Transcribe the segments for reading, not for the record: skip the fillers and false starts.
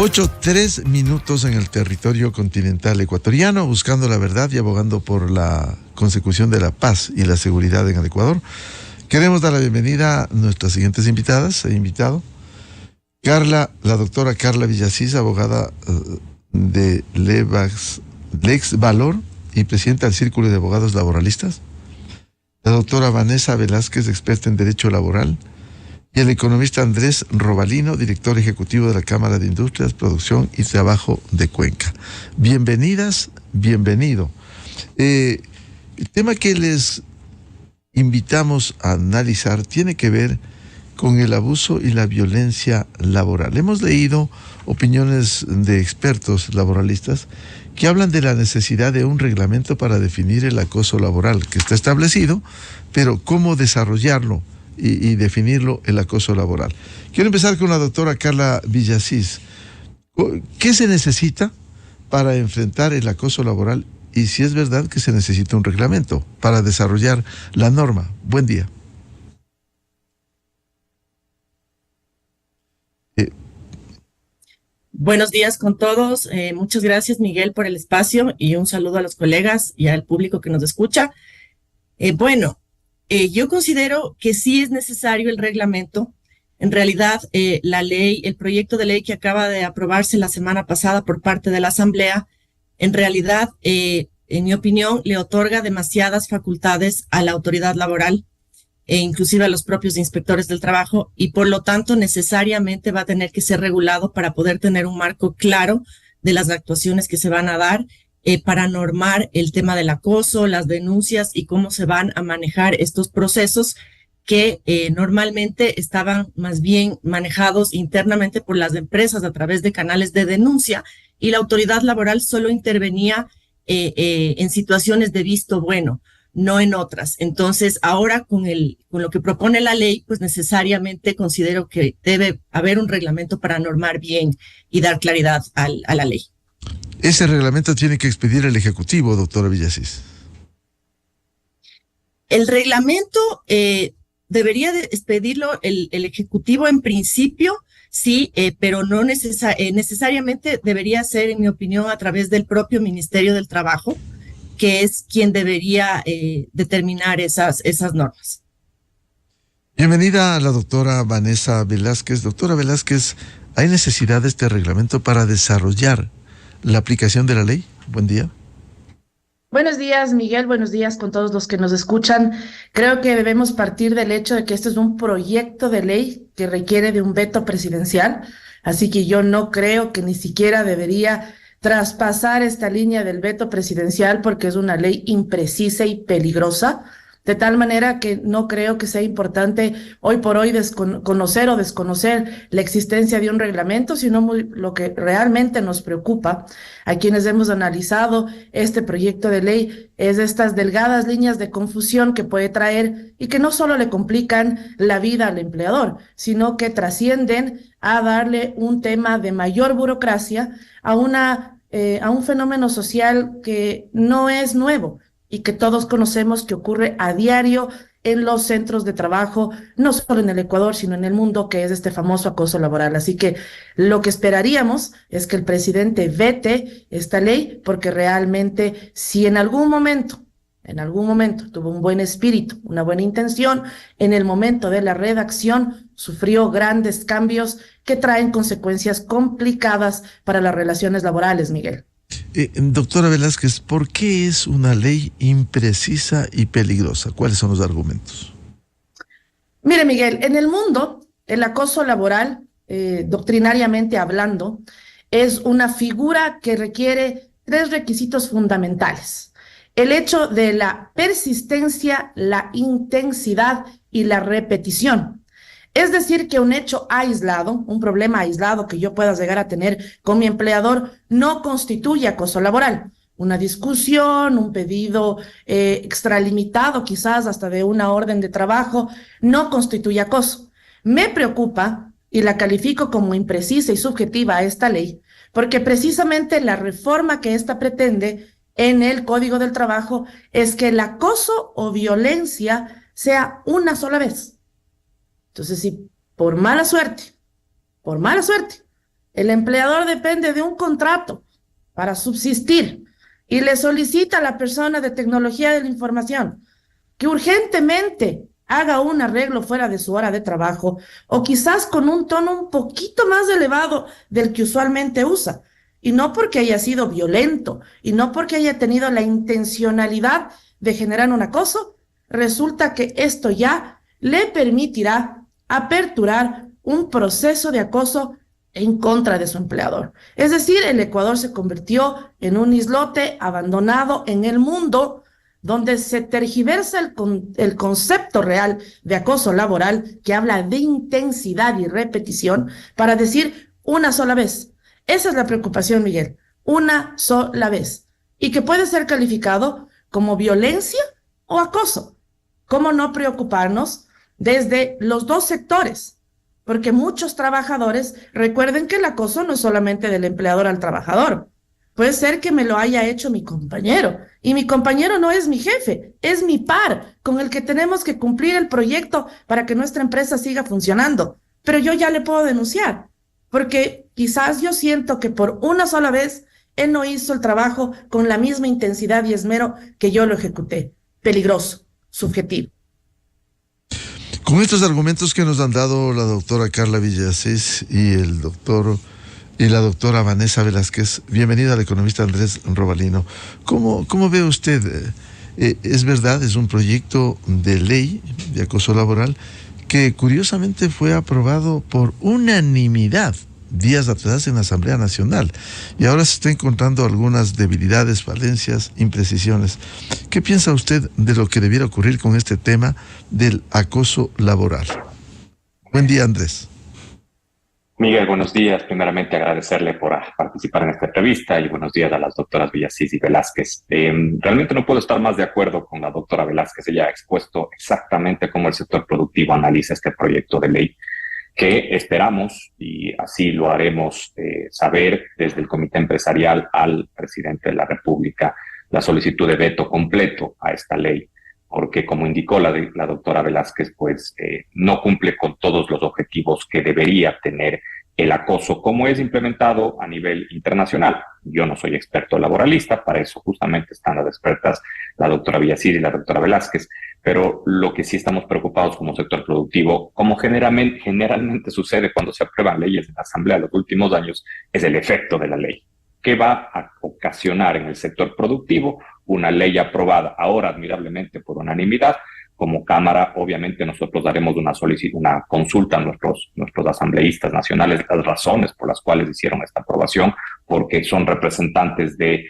8:03 en el territorio continental ecuatoriano, buscando la verdad y abogando por la consecución de la paz y la seguridad en el Ecuador. Queremos dar la bienvenida a nuestras siguientes invitadas e invitado. La doctora Carla Villasís, abogada de Lex Valor y presidenta del Círculo de Abogados Laboralistas. La doctora Vanessa Velázquez, experta en Derecho Laboral. Y el economista Andrés Robalino, director ejecutivo de la Cámara de Industrias, Producción y Trabajo de Cuenca. Bienvenidas, bienvenido. El tema que les invitamos a analizar tiene que ver con el abuso y la violencia laboral. Hemos leído opiniones de expertos laboralistas que hablan de la necesidad de un reglamento para definir el acoso laboral, que está establecido, pero cómo desarrollarlo y definirlo, el acoso laboral. Quiero empezar con la doctora Carla Villasís. ¿Qué se necesita para enfrentar el acoso laboral y si es verdad que se necesita un reglamento para desarrollar la norma? Buen día. Buenos días con todos. Muchas gracias, Miguel, por el espacio y un saludo a los colegas y al público que nos escucha. Yo considero que sí es necesario el reglamento. En realidad, la ley, el proyecto de ley que acaba de aprobarse la semana pasada por parte de la Asamblea, en realidad, en mi opinión, le otorga demasiadas facultades a la autoridad laboral e inclusive a los propios inspectores del trabajo, y por lo tanto necesariamente va a tener que ser regulado para poder tener un marco claro de las actuaciones que se van a dar para normar el tema del acoso, las denuncias y cómo se van a manejar estos procesos que normalmente estaban más bien manejados internamente por las empresas a través de canales de denuncia, y la autoridad laboral solo intervenía en situaciones de visto bueno, no en otras. Entonces, ahora con lo que propone la ley, pues necesariamente considero que debe haber un reglamento para normar bien y dar claridad a la ley. Ese reglamento tiene que expedir el Ejecutivo, doctora Villasís. El reglamento debería de expedirlo el Ejecutivo en principio, sí, pero no necesariamente debería ser, en mi opinión, a través del propio Ministerio del Trabajo, que es quien debería determinar esas normas. Bienvenida a la doctora Vanessa Velázquez. Doctora Velázquez, ¿hay necesidad de este reglamento para desarrollar la aplicación de la ley? Buen día. Buenos días, Miguel. Buenos días con todos los que nos escuchan. Creo que debemos partir del hecho de que este es un proyecto de ley que requiere de un veto presidencial, así que yo no creo que ni siquiera debería traspasar esta línea del veto presidencial, porque es una ley imprecisa y peligrosa, de tal manera que no creo que sea importante hoy por hoy conocer o desconocer la existencia de un reglamento, sino lo que realmente nos preocupa a quienes hemos analizado este proyecto de ley es estas delgadas líneas de confusión que puede traer y que no solo le complican la vida al empleador, sino que trascienden a darle un tema de mayor burocracia a un fenómeno social que no es nuevo y que todos conocemos, que ocurre a diario en los centros de trabajo, no solo en el Ecuador, sino en el mundo, que es este famoso acoso laboral. Así que lo que esperaríamos es que el presidente vete esta ley, porque realmente si en algún momento tuvo un buen espíritu, una buena intención, en el momento de la redacción sufrió grandes cambios que traen consecuencias complicadas para las relaciones laborales, Miguel. Doctora Velázquez, ¿por qué es una ley imprecisa y peligrosa? ¿Cuáles son los argumentos? Mire, Miguel, en el mundo, el acoso laboral, doctrinariamente hablando, es una figura que requiere 3 requisitos fundamentales: el hecho de la persistencia, la intensidad y la repetición. Es decir, que un hecho aislado, un problema aislado que yo pueda llegar a tener con mi empleador, no constituye acoso laboral. Una discusión, un pedido extralimitado, quizás hasta de una orden de trabajo, no constituye acoso. Me preocupa y la califico como imprecisa y subjetiva a esta ley, porque precisamente la reforma que esta pretende en el Código del Trabajo es que el acoso o violencia sea una sola vez. Entonces, si por mala suerte, el empleador depende de un contrato para subsistir y le solicita a la persona de tecnología de la información que urgentemente haga un arreglo fuera de su hora de trabajo o quizás con un tono un poquito más elevado del que usualmente usa. Y no porque haya sido violento y no porque haya tenido la intencionalidad de generar un acoso, resulta que esto ya le permitirá aperturar un proceso de acoso en contra de su empleador. Es decir, el Ecuador se convirtió en un islote abandonado en el mundo donde se tergiversa el concepto real de acoso laboral que habla de intensidad y repetición para decir una sola vez. Esa es la preocupación, Miguel, una sola vez. Y que puede ser calificado como violencia o acoso. ¿Cómo no preocuparnos desde los dos sectores? Porque muchos trabajadores recuerden que el acoso no es solamente del empleador al trabajador. Puede ser que me lo haya hecho mi compañero, y mi compañero no es mi jefe, es mi par, con el que tenemos que cumplir el proyecto para que nuestra empresa siga funcionando. Pero yo ya le puedo denunciar, porque quizás yo siento que por una sola vez él no hizo el trabajo con la misma intensidad y esmero que yo lo ejecuté. Peligroso, subjetivo. Con estos argumentos que nos han dado la doctora Carla Villasís y la doctora Vanessa Velázquez, bienvenida al economista Andrés Robalino. ¿Cómo ve usted? ¿Es verdad? Es un proyecto de ley de acoso laboral que curiosamente fue aprobado por unanimidad días atrás en la Asamblea Nacional, y ahora se está encontrando algunas debilidades, falencias, imprecisiones. ¿Qué piensa usted de lo que debiera ocurrir con este tema del acoso laboral? Buen día, Andrés. Miguel, buenos días. Primeramente agradecerle por participar en esta entrevista y buenos días a las doctoras Villasís y Velázquez. Realmente no puedo estar más de acuerdo con la doctora Velázquez. Ella ha expuesto exactamente cómo el sector productivo analiza este proyecto de ley, que esperamos, y así lo haremos saber desde el Comité Empresarial al presidente de la República, la solicitud de veto completo a esta ley, porque como indicó la doctora Velázquez, pues no cumple con todos los objetivos que debería tener el acoso, como es implementado a nivel internacional. Yo no soy experto laboralista, para eso justamente están las expertas, la doctora Villasís y la doctora Velázquez, pero lo que sí estamos preocupados como sector productivo, como generalmente sucede cuando se aprueban leyes en la Asamblea en los últimos años, es el efecto de la ley. ¿Qué va a ocasionar en el sector productivo? Una ley aprobada ahora admirablemente por unanimidad. Como Cámara, obviamente nosotros daremos una consulta a nuestros asambleístas nacionales, las razones por las cuales hicieron esta aprobación, porque son representantes de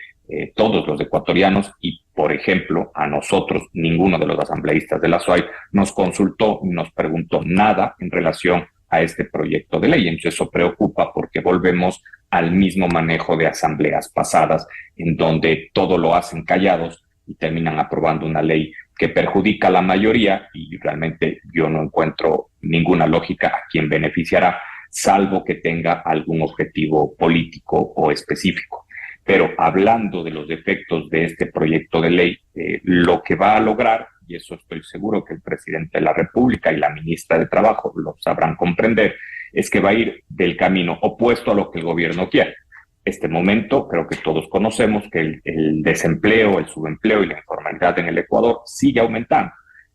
todos los ecuatorianos y, por ejemplo, a nosotros, ninguno de los asambleístas de la SUAY nos consultó, nos preguntó nada en relación a este proyecto de ley. Entonces eso preocupa porque volvemos al mismo manejo de asambleas pasadas, en donde todo lo hacen callados y terminan aprobando una ley que perjudica a la mayoría, y realmente yo no encuentro ninguna lógica a quien beneficiará, salvo que tenga algún objetivo político o específico. Pero hablando de los defectos de este proyecto de ley, lo que va a lograr, y eso estoy seguro que el presidente de la República y la ministra de Trabajo lo sabrán comprender, es que va a ir del camino opuesto a lo que el gobierno quiere. Este momento, creo que todos conocemos que el desempleo, el subempleo y la informalidad en el Ecuador sigue aumentando.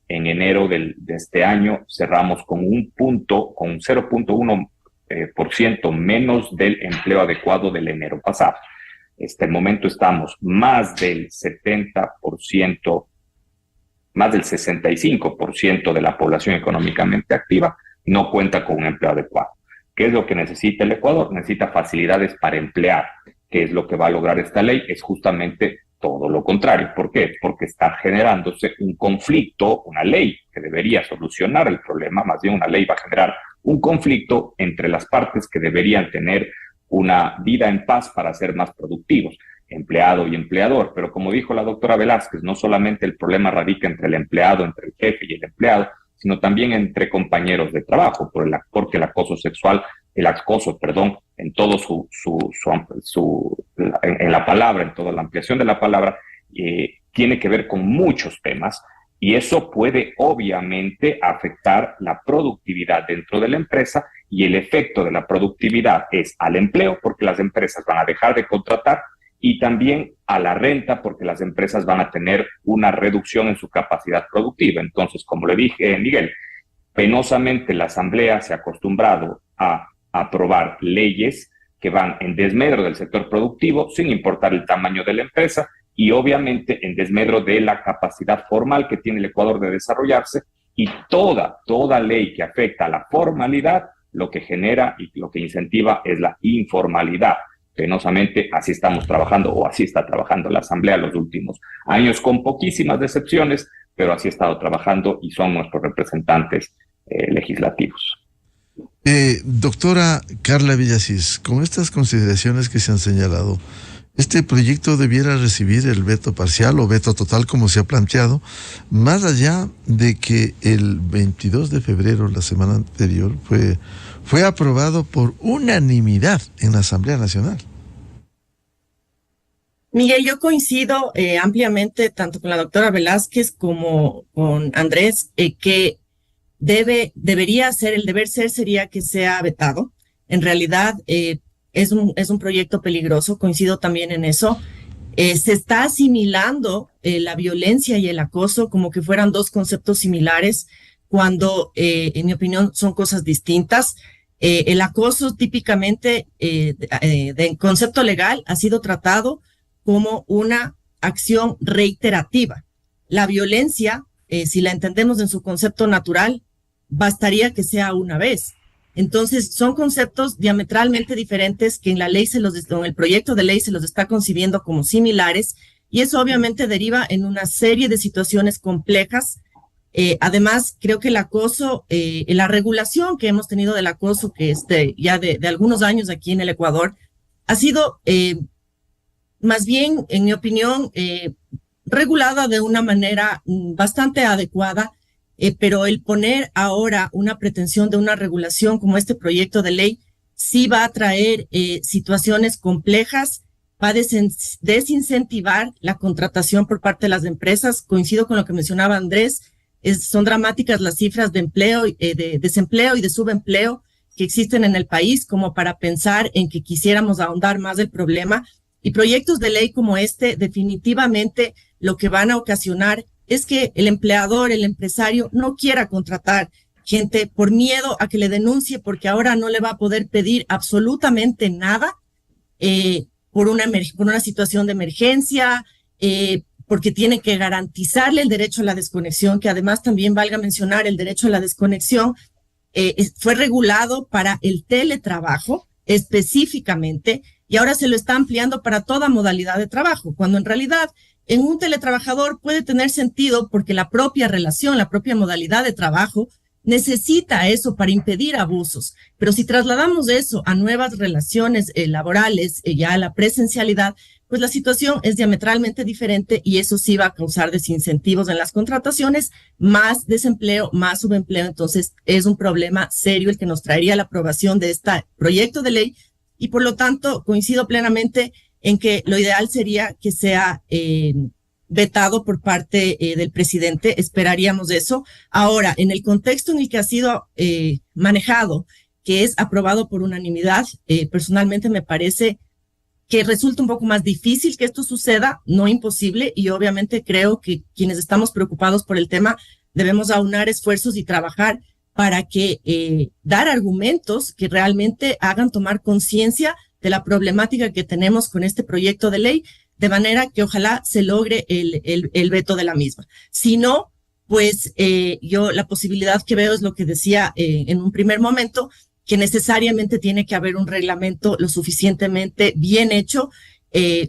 En enero de este año cerramos con un 0.1% menos del empleo adecuado del enero pasado. Este momento estamos más del 70%, más del 65% de la población económicamente activa no cuenta con un empleo adecuado. ¿Qué es lo que necesita el Ecuador? Necesita facilidades para emplear. ¿Qué es lo que va a lograr esta ley? Es justamente todo lo contrario. ¿Por qué? Porque está generándose un conflicto, una ley que debería solucionar el problema, más bien una ley va a generar un conflicto entre las partes que deberían tener una vida en paz para ser más productivos, empleado y empleador. Pero como dijo la doctora Velázquez, no solamente el problema radica entre el empleado, entre el jefe y el empleado, sino también entre compañeros de trabajo, porque el acoso sexual, en todo en la palabra, en toda la ampliación de la palabra, tiene que ver con muchos temas, y eso puede obviamente afectar la productividad dentro de la empresa y el efecto de la productividad es al empleo, porque las empresas van a dejar de contratar, y también a la renta, porque las empresas van a tener una reducción en su capacidad productiva. Entonces, como le dije, Miguel, penosamente la Asamblea se ha acostumbrado a aprobar leyes que van en desmedro del sector productivo, sin importar el tamaño de la empresa, y obviamente en desmedro de la capacidad formal que tiene el Ecuador de desarrollarse, y toda ley que afecta a la formalidad, lo que genera y lo que incentiva es la informalidad. Penosamente así estamos trabajando, o así está trabajando la Asamblea los últimos años, con poquísimas excepciones, pero así ha estado trabajando y son nuestros representantes legislativos. Doctora Carla Villasís, con estas consideraciones que se han señalado, ¿este proyecto debiera recibir el veto parcial o veto total como se ha planteado, más allá de que el 22 de febrero, la semana anterior, fue aprobado por unanimidad en la Asamblea Nacional? Miguel, yo coincido ampliamente tanto con la doctora Velázquez como con Andrés, que debería ser, el deber ser sería que sea vetado. En realidad es un proyecto peligroso, coincido también en eso. Se está asimilando la violencia y el acoso como que fueran dos conceptos similares, cuando en mi opinión son cosas distintas. El acoso típicamente de concepto legal ha sido tratado como una acción reiterativa. La violencia, si la entendemos en su concepto natural, bastaría que sea una vez. Entonces, son conceptos diametralmente diferentes que en la ley en el proyecto de ley se los está concibiendo como similares, y eso obviamente deriva en una serie de situaciones complejas. Además, creo que el acoso, la regulación que hemos tenido del acoso, que es ya de algunos años aquí en el Ecuador, ha sido más bien, en mi opinión, regulada de una manera bastante adecuada, pero el poner ahora una pretensión de una regulación como este proyecto de ley sí va a traer situaciones complejas, va a desincentivar la contratación por parte de las empresas. Coincido con lo que mencionaba Andrés, son dramáticas las cifras de empleo, de desempleo y de subempleo que existen en el país, como para pensar en que quisiéramos ahondar más el problema. Y proyectos de ley como este definitivamente lo que van a ocasionar es que el empleador, el empresario, no quiera contratar gente por miedo a que le denuncie, porque ahora no le va a poder pedir absolutamente nada por una situación de emergencia, porque tiene que garantizarle el derecho a la desconexión, que además también valga mencionar el derecho a la desconexión, fue regulado para el teletrabajo específicamente, y ahora se lo está ampliando para toda modalidad de trabajo, cuando en realidad en un teletrabajador puede tener sentido porque la propia relación, la propia modalidad de trabajo necesita eso para impedir abusos. Pero si trasladamos eso a nuevas relaciones laborales, ya a la presencialidad, pues la situación es diametralmente diferente, y eso sí va a causar desincentivos en las contrataciones, más desempleo, más subempleo. Entonces es un problema serio el que nos traería la aprobación de este proyecto de ley, y por lo tanto coincido plenamente en que lo ideal sería que sea vetado por parte del presidente. Esperaríamos eso. Ahora, en el contexto en el que ha sido manejado, que es aprobado por unanimidad, personalmente me parece que resulta un poco más difícil que esto suceda, no imposible, y obviamente creo que quienes estamos preocupados por el tema debemos aunar esfuerzos y trabajar para que dar argumentos que realmente hagan tomar conciencia de la problemática que tenemos con este proyecto de ley, de manera que ojalá se logre el veto de la misma. Si no, pues yo la posibilidad que veo es lo que decía en un primer momento, que necesariamente tiene que haber un reglamento lo suficientemente bien hecho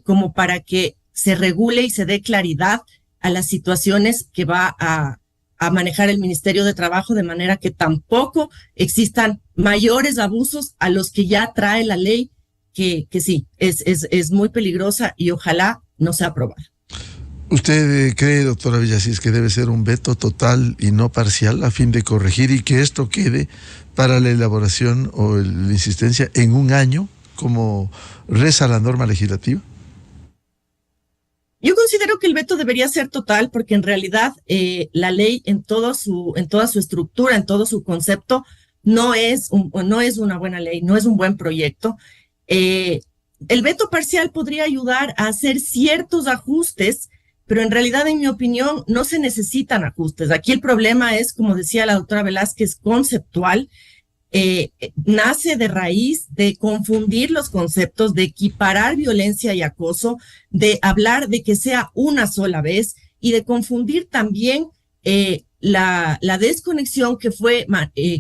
como para que se regule y se dé claridad a las situaciones que va a manejar el Ministerio de Trabajo, de manera que tampoco existan mayores abusos a los que ya trae la ley, que sí, es muy peligrosa y ojalá no sea aprobada. ¿Usted cree, doctora Villasís, que debe ser un veto total y no parcial a fin de corregir y que esto quede para la elaboración o la insistencia en un año, como reza la norma legislativa? Yo considero que el veto debería ser total, porque en realidad la ley en toda su estructura, en todo su concepto, no es una buena ley, no es un buen proyecto. El veto parcial podría ayudar a hacer ciertos ajustes, pero en realidad, en mi opinión, no se necesitan ajustes. Aquí el problema es, como decía la doctora Velázquez, conceptual. Nace de raíz de confundir los conceptos, de equiparar violencia y acoso, de hablar de que sea una sola vez y de confundir también la desconexión que fue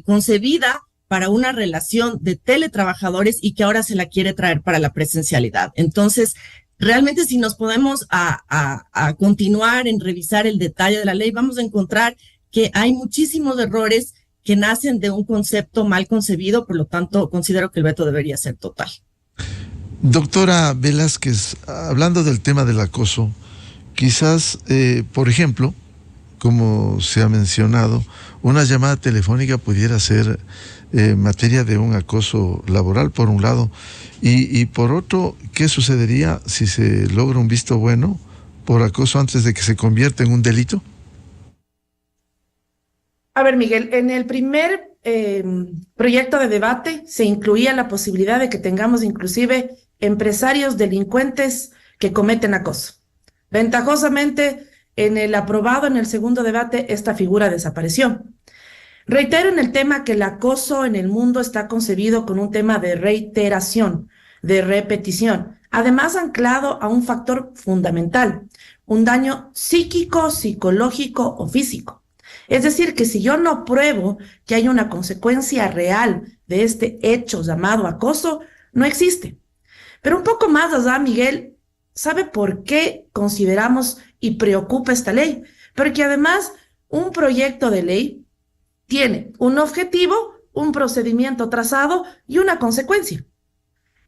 concebida para una relación de teletrabajadores y que ahora se la quiere traer para la presencialidad. Entonces, realmente si nos podemos a continuar en revisar el detalle de la ley, vamos a encontrar que hay muchísimos errores que nacen de un concepto mal concebido, por lo tanto, considero que el veto debería ser total. Doctora Velázquez, hablando del tema del acoso, quizás, por ejemplo, como se ha mencionado, una llamada telefónica pudiera ser materia de un acoso laboral, por un lado, y por otro, ¿qué sucedería si se logra un visto bueno por acoso antes de que se convierta en un delito? A ver, Miguel, en el primer proyecto de debate se incluía la posibilidad de que tengamos inclusive empresarios delincuentes que cometen acoso. Ventajosamente, en el aprobado, en el segundo debate, esta figura desapareció. Reitero en el tema que el acoso en el mundo está concebido con un tema de reiteración, de repetición, además anclado a un factor fundamental, un daño psíquico, psicológico o físico. Es decir, que si yo no pruebo que hay una consecuencia real de este hecho llamado acoso, no existe. Pero un poco más allá, Miguel, ¿sabe por qué consideramos y preocupa esta ley? Porque además un proyecto de ley tiene un objetivo, un procedimiento trazado y una consecuencia.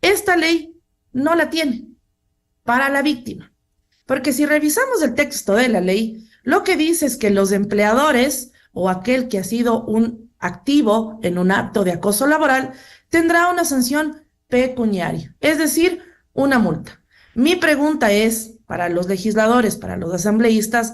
Esta ley no la tiene para la víctima. Porque si revisamos el texto de la ley, lo que dice es que los empleadores o aquel que ha sido un activo en un acto de acoso laboral tendrá una sanción pecuniaria, es decir, una multa. Mi pregunta es, para los legisladores, para los asambleístas,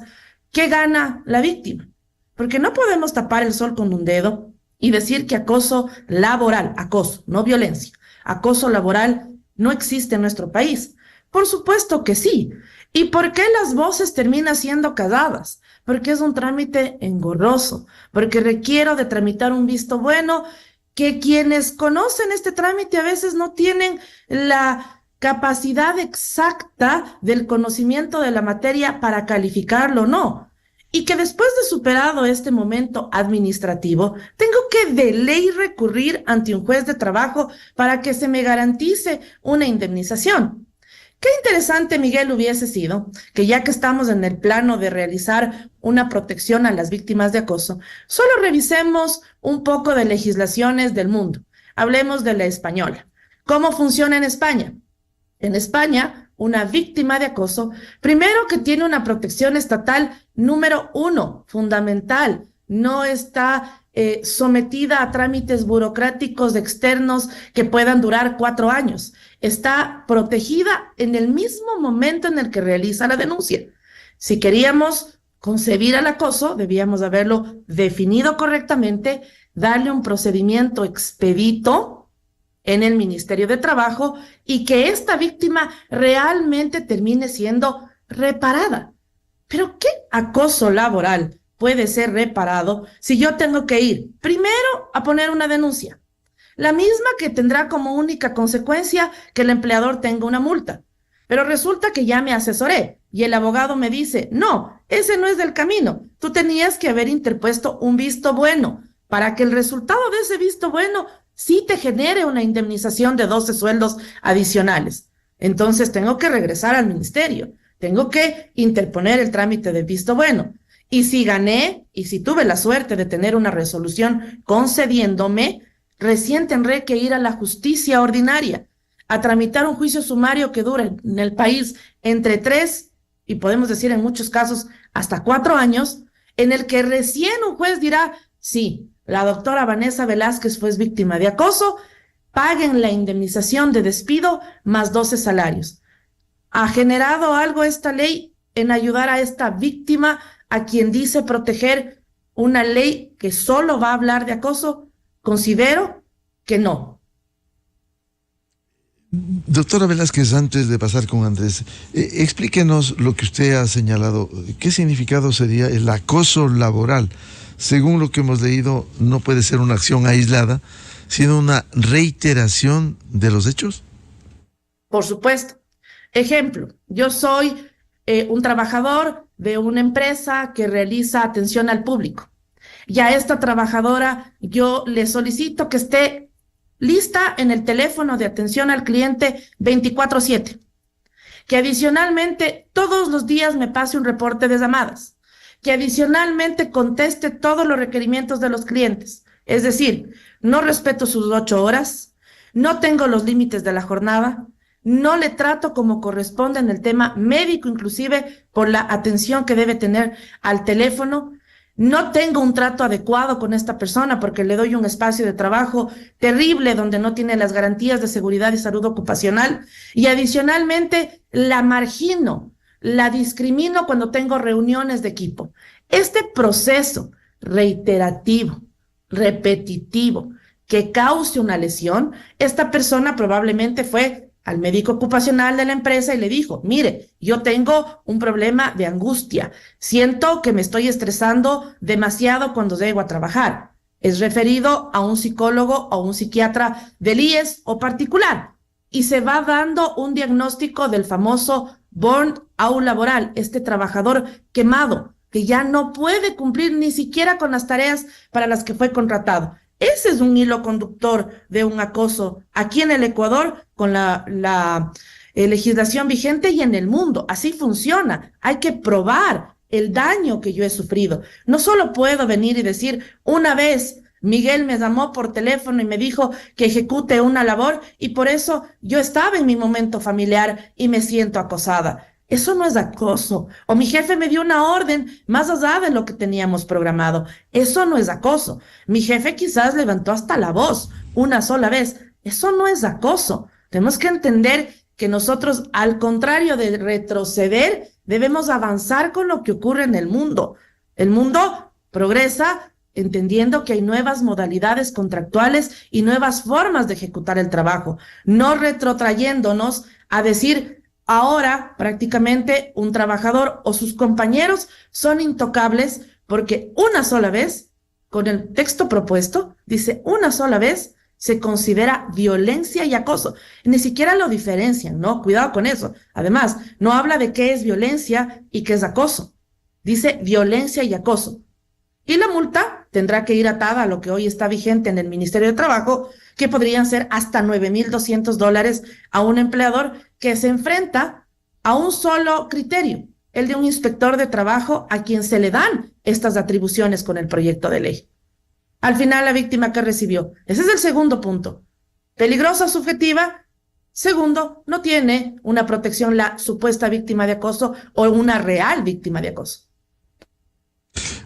¿qué gana la víctima? Porque no podemos tapar el sol con un dedo y decir que acoso laboral, acoso, no violencia, acoso laboral no existe en nuestro país. Por supuesto que sí. ¿Y por qué las voces terminan siendo calladas? Porque es un trámite engorroso, porque requiero de tramitar un visto bueno, que quienes conocen este trámite a veces no tienen la capacidad exacta del conocimiento de la materia para calificarlo o no. Y que después de superado este momento administrativo, tengo que de ley recurrir ante un juez de trabajo para que se me garantice una indemnización. Qué interesante, Miguel, hubiese sido que ya que estamos en el plano de realizar una protección a las víctimas de acoso, solo revisemos un poco de legislaciones del mundo. Hablemos de la española. ¿Cómo funciona en España? En España, una víctima de acoso, primero que tiene una protección estatal número 1, fundamental, no está sometida a trámites burocráticos externos que puedan durar 4 años. Está protegida en el mismo momento en el que realiza la denuncia. Si queríamos concebir al acoso, debíamos haberlo definido correctamente, darle un procedimiento expedito en el Ministerio de Trabajo y que esta víctima realmente termine siendo reparada. ¿Pero qué acoso laboral puede ser reparado si yo tengo que ir primero a poner una denuncia? La misma que tendrá como única consecuencia que el empleador tenga una multa. Pero resulta que ya me asesoré y el abogado me dice, no, ese no es el camino. Tú tenías que haber interpuesto un visto bueno para que el resultado de ese visto bueno sí te genere una indemnización de 12 sueldos adicionales. Entonces tengo que regresar al ministerio, tengo que interponer el trámite de visto bueno. Y si gané, y si tuve la suerte de tener una resolución concediéndome, recién tendré que ir a la justicia ordinaria a tramitar un juicio sumario que dura en el país entre 3 y podemos decir en muchos casos hasta 4 años, en el que recién un juez dirá, sí, la doctora Vanessa Velázquez fue víctima de acoso, paguen la indemnización de despido más 12 salarios. ¿Ha generado algo esta ley en ayudar a esta víctima a quien dice proteger una ley que solo va a hablar de acoso? considero que no. Doctora Velázquez, antes de pasar con Andrés, explíquenos lo que usted ha señalado. ¿Qué significado sería el acoso laboral? Según lo que hemos leído, no puede ser una acción aislada, sino una reiteración de los hechos. Por supuesto. Ejemplo, yo soy un trabajador de una empresa que realiza atención al público. Y a esta trabajadora yo le solicito que esté lista en el teléfono de atención al cliente 24/7. Que adicionalmente todos los días me pase un reporte de llamadas. Que adicionalmente conteste todos los requerimientos de los clientes. Es decir, no respeto sus 8 horas, no tengo los límites de la jornada, no le trato como corresponde en el tema médico, inclusive por la atención que debe tener al teléfono. No tengo un trato adecuado con esta persona porque le doy un espacio de trabajo terrible donde no tiene las garantías de seguridad y salud ocupacional y adicionalmente la margino, la discrimino cuando tengo reuniones de equipo. Este proceso reiterativo, repetitivo, que cause una lesión, esta persona probablemente fue al médico ocupacional de la empresa y le dijo, mire, yo tengo un problema de angustia, siento que me estoy estresando demasiado cuando llego a trabajar. Es referido a un psicólogo o un psiquiatra del IES o particular y se va dando un diagnóstico del famoso burnout laboral, este trabajador quemado que ya no puede cumplir ni siquiera con las tareas para las que fue contratado. Ese es un hilo conductor de un acoso aquí en el Ecuador con la legislación vigente y en el mundo. Así funciona. Hay que probar el daño que yo he sufrido. No solo puedo venir y decir, una vez Miguel me llamó por teléfono y me dijo que ejecute una labor y por eso yo estaba en mi momento familiar y me siento acosada. Eso no es acoso. O mi jefe me dio una orden más allá de lo que teníamos programado. Eso no es acoso. Mi jefe quizás levantó hasta la voz una sola vez. Eso no es acoso. Tenemos que entender que nosotros, al contrario de retroceder, debemos avanzar con lo que ocurre en el mundo. El mundo progresa entendiendo que hay nuevas modalidades contractuales y nuevas formas de ejecutar el trabajo, no retrotrayéndonos a decir ahora prácticamente un trabajador o sus compañeros son intocables porque una sola vez, con el texto propuesto, dice una sola vez se considera violencia y acoso. Ni siquiera lo diferencian, ¿no? Cuidado con eso. Además, no habla de qué es violencia y qué es acoso. Dice violencia y acoso. Y la multa tendrá que ir atada a lo que hoy está vigente en el Ministerio de Trabajo, que podrían ser hasta $9,200 a un empleador que se enfrenta a un solo criterio, el de un inspector de trabajo a quien se le dan estas atribuciones con el proyecto de ley. Al final, la víctima que recibió. Ese es el segundo punto. Peligrosa subjetiva. Segundo, no tiene una protección la supuesta víctima de acoso o una real víctima de acoso.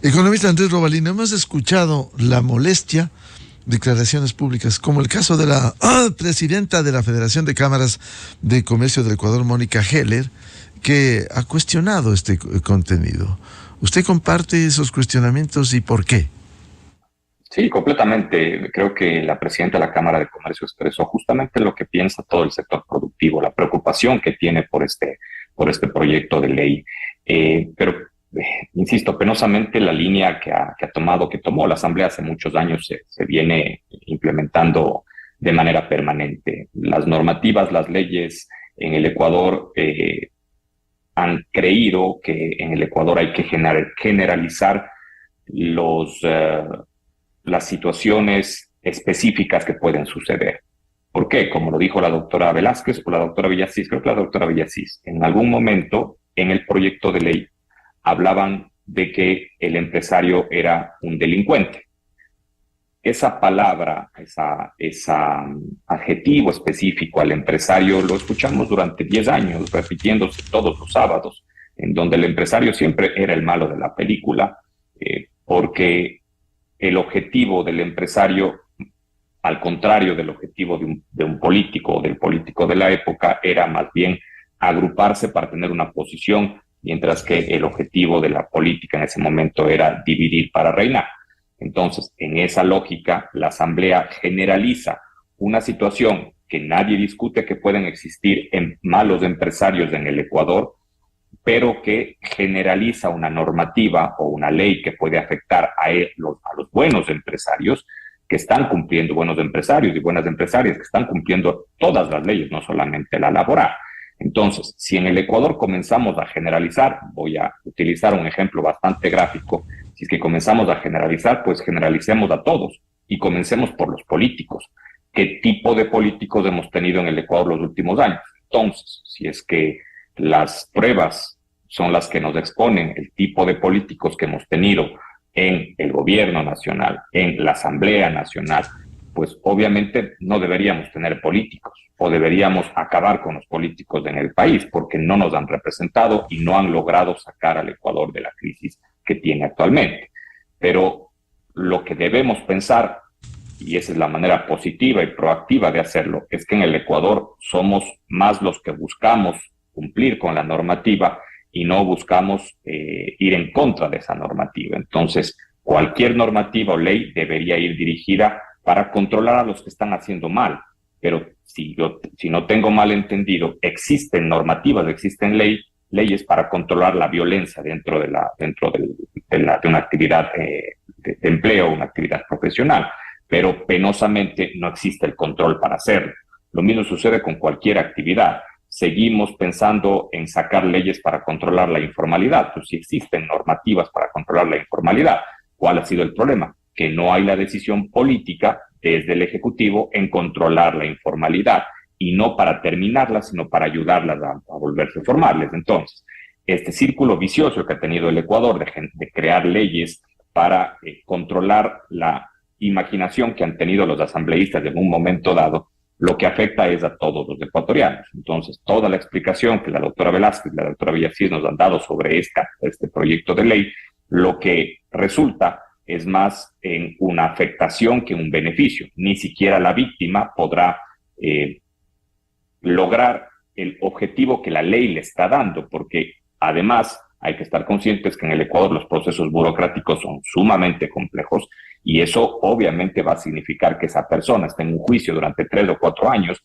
Economista Andrés Robalino, hemos escuchado la molestia, declaraciones públicas, como el caso de la presidenta de la Federación de Cámaras de Comercio del Ecuador, Mónica Heller, que ha cuestionado este contenido. ¿Usted comparte esos cuestionamientos y por qué? Sí, completamente. Creo que la presidenta de la Cámara de Comercio expresó justamente lo que piensa todo el sector productivo, la preocupación que tiene por este proyecto de ley. Pero insisto, penosamente la línea que tomó la Asamblea hace muchos años se viene implementando de manera permanente. Las normativas, las leyes en el Ecuador han creído que en el Ecuador hay que generalizar las situaciones específicas que pueden suceder. ¿Por qué? Como lo dijo la doctora Velázquez o la doctora Villasís, creo que la doctora Villasís, en algún momento en el proyecto de ley hablaban de que el empresario era un delincuente. Esa palabra, ese adjetivo específico al empresario lo escuchamos durante 10 años, repitiéndose todos los sábados, en donde el empresario siempre era el malo de la película, porque el objetivo del empresario, al contrario del objetivo de un político o del político de la época, era más bien agruparse para tener una posición, mientras que el objetivo de la política en ese momento era dividir para reinar. Entonces, en esa lógica, la Asamblea generaliza una situación que nadie discute que pueden existir en malos empresarios en el Ecuador, pero que generaliza una normativa o una ley que puede afectar a los buenos empresarios que están cumpliendo, buenos empresarios y buenas empresarias que están cumpliendo todas las leyes, no solamente la laboral. Entonces, si en el Ecuador comenzamos a generalizar, voy a utilizar un ejemplo bastante gráfico, si es que comenzamos a generalizar, pues generalicemos a todos y comencemos por los políticos. ¿Qué tipo de políticos hemos tenido en el Ecuador los últimos años? Entonces, si es que las pruebas son las que nos exponen el tipo de políticos que hemos tenido en el gobierno nacional, en la Asamblea Nacional, pues obviamente no deberíamos tener políticos o deberíamos acabar con los políticos en el país porque no nos han representado y no han logrado sacar al Ecuador de la crisis que tiene actualmente. Pero lo que debemos pensar, y esa es la manera positiva y proactiva de hacerlo, es que en el Ecuador somos más los que buscamos cumplir con la normativa y no buscamos ir en contra de esa normativa. Entonces, cualquier normativa o ley debería ir dirigida para controlar a los que están haciendo mal. Pero si no tengo mal entendido, existen normativas, existen leyes para controlar la violencia dentro de una actividad de empleo, una actividad profesional, pero penosamente no existe el control para hacerlo. Lo mismo sucede con cualquier actividad. Seguimos pensando en sacar leyes para controlar la informalidad. Pues si existen normativas para controlar la informalidad, ¿cuál ha sido el problema? Que no hay la decisión política desde el Ejecutivo en controlar la informalidad, y no para terminarla, sino para ayudarlas a volverse formales. Entonces, este círculo vicioso que ha tenido el Ecuador de crear leyes para controlar la imaginación que han tenido los asambleístas en un momento dado, lo que afecta es a todos los ecuatorianos. Entonces, toda la explicación que la doctora Velázquez y la doctora Villasís nos han dado sobre este proyecto de ley, lo que resulta es más en una afectación que un beneficio. Ni siquiera la víctima podrá lograr el objetivo que la ley le está dando, porque además hay que estar conscientes que en el Ecuador los procesos burocráticos son sumamente complejos y eso obviamente va a significar que esa persona esté en un juicio durante 3 o 4 años,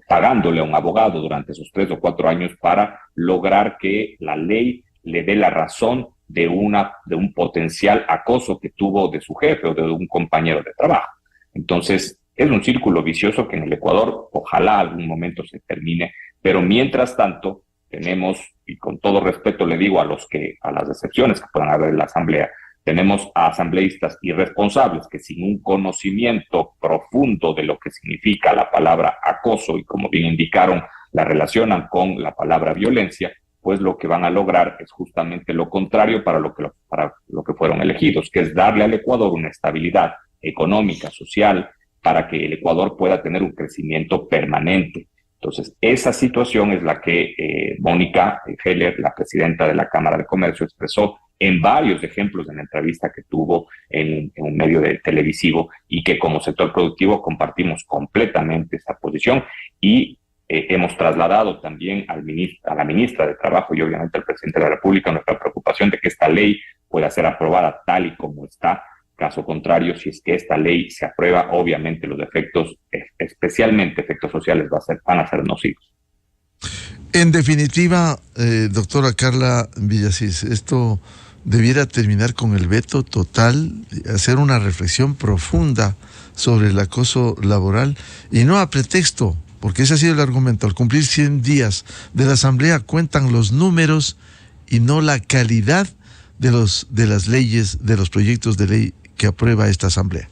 pagándole a un abogado durante esos 3 o 4 años para lograr que la ley le dé la razón de un potencial acoso que tuvo de su jefe o de un compañero de trabajo. Entonces, es un círculo vicioso que en el Ecuador ojalá algún momento se termine, pero mientras tanto tenemos, y con todo respeto le digo a las excepciones que puedan haber en la Asamblea, tenemos a asambleístas irresponsables que sin un conocimiento profundo de lo que significa la palabra acoso y como bien indicaron, la relacionan con la palabra violencia, pues lo que van a lograr es justamente lo contrario para lo que fueron elegidos, que es darle al Ecuador una estabilidad económica, social, para que el Ecuador pueda tener un crecimiento permanente. Entonces, esa situación es la que Mónica Heller, la presidenta de la Cámara de Comercio, expresó en varios ejemplos en la entrevista que tuvo en un medio televisivo y que como sector productivo compartimos completamente esa posición y hemos trasladado también a la ministra de Trabajo y obviamente al presidente de la República nuestra preocupación de que esta ley pueda ser aprobada tal y como está. Caso contrario, si es que esta ley se aprueba, obviamente los efectos, especialmente efectos sociales, van a ser nocivos. En definitiva, doctora Carla Villasís, esto debiera terminar con el veto total, hacer una reflexión profunda sobre el acoso laboral y no a pretexto, porque ese ha sido el argumento. Al cumplir 100 días de la Asamblea cuentan los números y no la calidad de las leyes, de los proyectos de ley que aprueba esta Asamblea.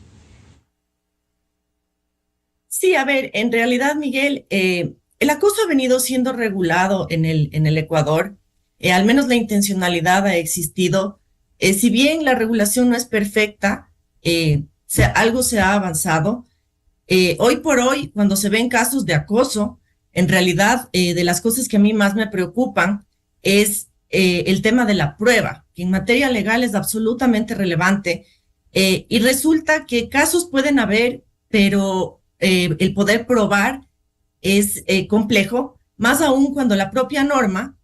Sí, a ver, en realidad, Miguel, el acoso ha venido siendo regulado en el Ecuador, al menos la intencionalidad ha existido. Si bien la regulación no es perfecta, algo se ha avanzado. Hoy por hoy, cuando se ven casos de acoso, en realidad, de las cosas que a mí más me preocupan es el tema de la prueba, que en materia legal es absolutamente relevante. Y resulta que casos pueden haber, pero el poder probar es complejo, más aún cuando la propia norma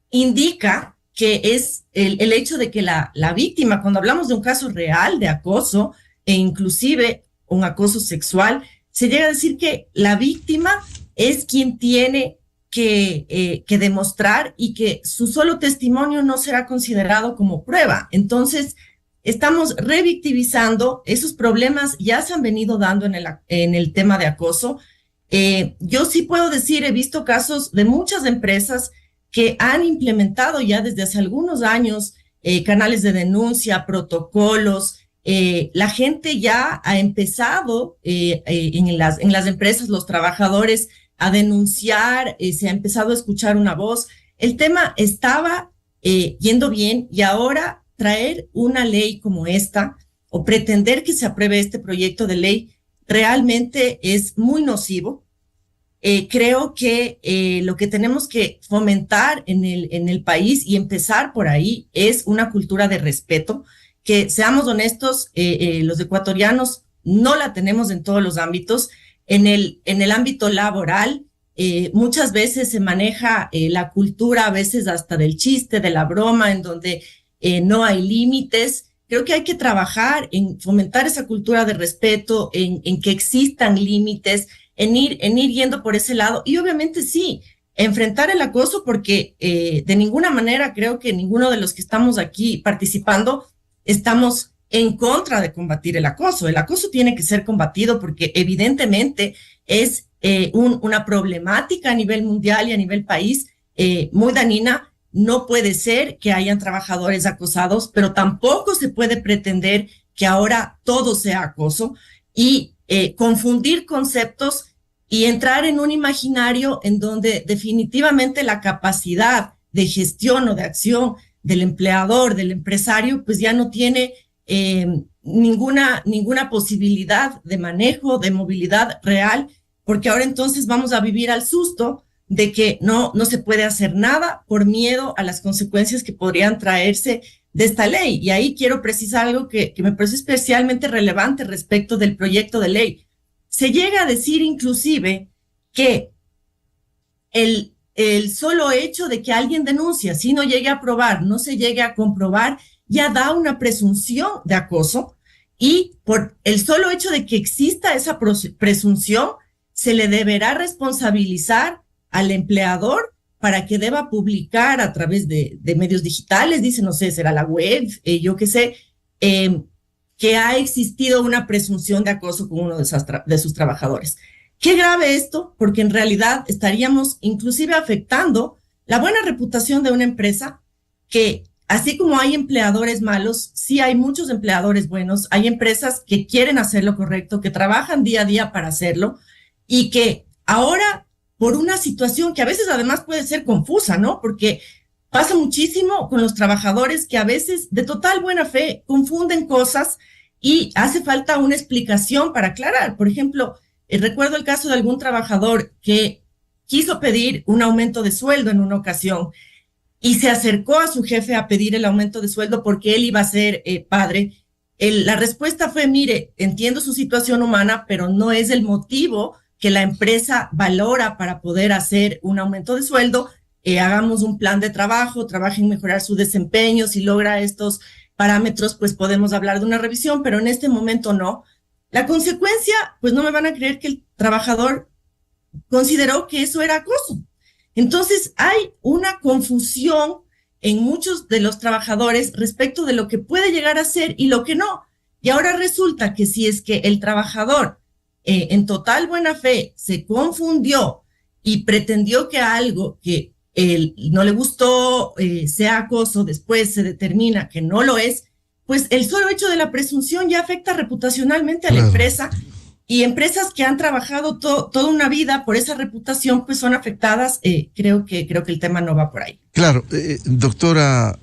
indica que es el hecho de que la víctima, cuando hablamos de un caso real de acoso e inclusive un acoso sexual, se llega a decir que la víctima es quien tiene que demostrar y que su solo testimonio no será considerado como prueba. Entonces, estamos revictimizando, esos problemas ya se han venido dando en el tema de acoso. Yo sí puedo decir, he visto casos de muchas empresas que han implementado ya desde hace algunos años canales de denuncia, protocolos. La gente ya ha empezado en las empresas, los trabajadores, a denunciar, se ha empezado a escuchar una voz. El tema estaba yendo bien y ahora traer una ley como esta o pretender que se apruebe este proyecto de ley realmente es muy nocivo. Creo que lo que tenemos que fomentar en el país y empezar por ahí es una cultura de respeto, que seamos honestos, los ecuatorianos no la tenemos en todos los ámbitos. En el ámbito laboral, muchas veces se maneja la cultura, a veces hasta del chiste, de la broma, en donde no hay límites. Creo que hay que trabajar en fomentar esa cultura de respeto, en que existan límites, en ir yendo por ese lado. Y obviamente sí, enfrentar el acoso, porque de ninguna manera creo que ninguno de los que estamos aquí participando estamos en contra de combatir el acoso. El acoso tiene que ser combatido porque evidentemente es una problemática a nivel mundial y a nivel país muy dañina. No puede ser que hayan trabajadores acosados, pero tampoco se puede pretender que ahora todo sea acoso y confundir conceptos y entrar en un imaginario en donde definitivamente la capacidad de gestión o de acción del empleador, del empresario, pues ya no tiene ninguna posibilidad de manejo, de movilidad real, porque ahora entonces vamos a vivir al susto de que no se puede hacer nada por miedo a las consecuencias que podrían traerse de esta ley. Y ahí quiero precisar algo que me parece especialmente relevante respecto del proyecto de ley. Se llega a decir inclusive que el solo hecho de que alguien denuncia, si no llegue a probar, no se llegue a comprobar, ya da una presunción de acoso, y por el solo hecho de que exista esa presunción, se le deberá responsabilizar al empleador para que deba publicar a través de medios digitales, dice, no sé, será la web, yo qué sé, que ha existido una presunción de acoso con uno de sus trabajadores. Qué grave esto, porque en realidad estaríamos inclusive afectando la buena reputación de una empresa, que así como hay empleadores malos, sí hay muchos empleadores buenos, hay empresas que quieren hacer lo correcto, que trabajan día a día para hacerlo, y que ahora, por una situación que a veces además puede ser confusa, ¿no? Porque pasa muchísimo con los trabajadores que a veces de total buena fe confunden cosas y hace falta una explicación para aclarar. Por ejemplo, recuerdo el caso de algún trabajador que quiso pedir un aumento de sueldo en una ocasión y se acercó a su jefe a pedir el aumento de sueldo porque él iba a ser padre. La respuesta fue, mire, entiendo su situación humana, pero no es el motivo que la empresa valora para poder hacer un aumento de sueldo. Hagamos un plan de trabajo, trabaje en mejorar su desempeño, si logra estos parámetros, pues podemos hablar de una revisión, pero en este momento no. La consecuencia, pues no me van a creer que el trabajador consideró que eso era acoso. Entonces hay una confusión en muchos de los trabajadores respecto de lo que puede llegar a ser y lo que no. Y ahora resulta que si es que el trabajador en total buena fe se confundió y pretendió que algo que no le gustó sea acoso, después se determina que no lo es, pues el solo hecho de la presunción ya afecta reputacionalmente a la empresa, y empresas que han trabajado toda una vida por esa reputación pues son afectadas. Creo que el tema no va por ahí. Claro, doctora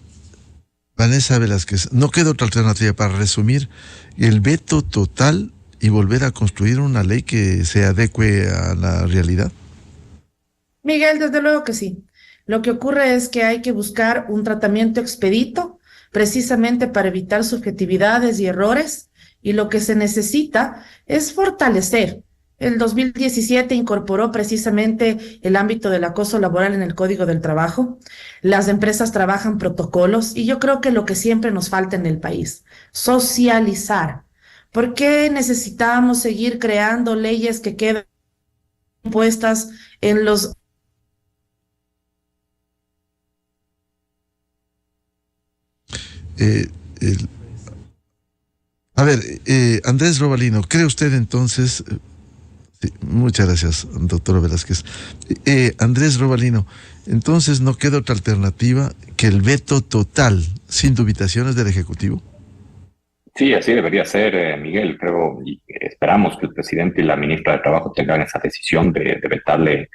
Vanessa Velázquez, no queda otra alternativa para resumir: el veto total y volver a construir una ley que se adecue a la realidad. Miguel, desde luego que sí. Lo que ocurre es que hay que buscar un tratamiento expedito, precisamente para evitar subjetividades y errores, y lo que se necesita es fortalecer El 2017 incorporó precisamente el ámbito del acoso laboral en el Código del Trabajo. Las empresas trabajan protocolos y yo creo que lo que siempre nos falta en el país, socializar. ¿Por qué necesitamos seguir creando leyes que queden puestas en los... Andrés Robalino, ¿cree usted entonces... Sí, muchas gracias, doctor Velázquez. Andrés Robalino, entonces no queda otra alternativa que el veto total, sin dubitaciones, del Ejecutivo. Sí, así debería ser, Miguel. Creo y esperamos que el presidente y la ministra de Trabajo tengan esa decisión de vetarle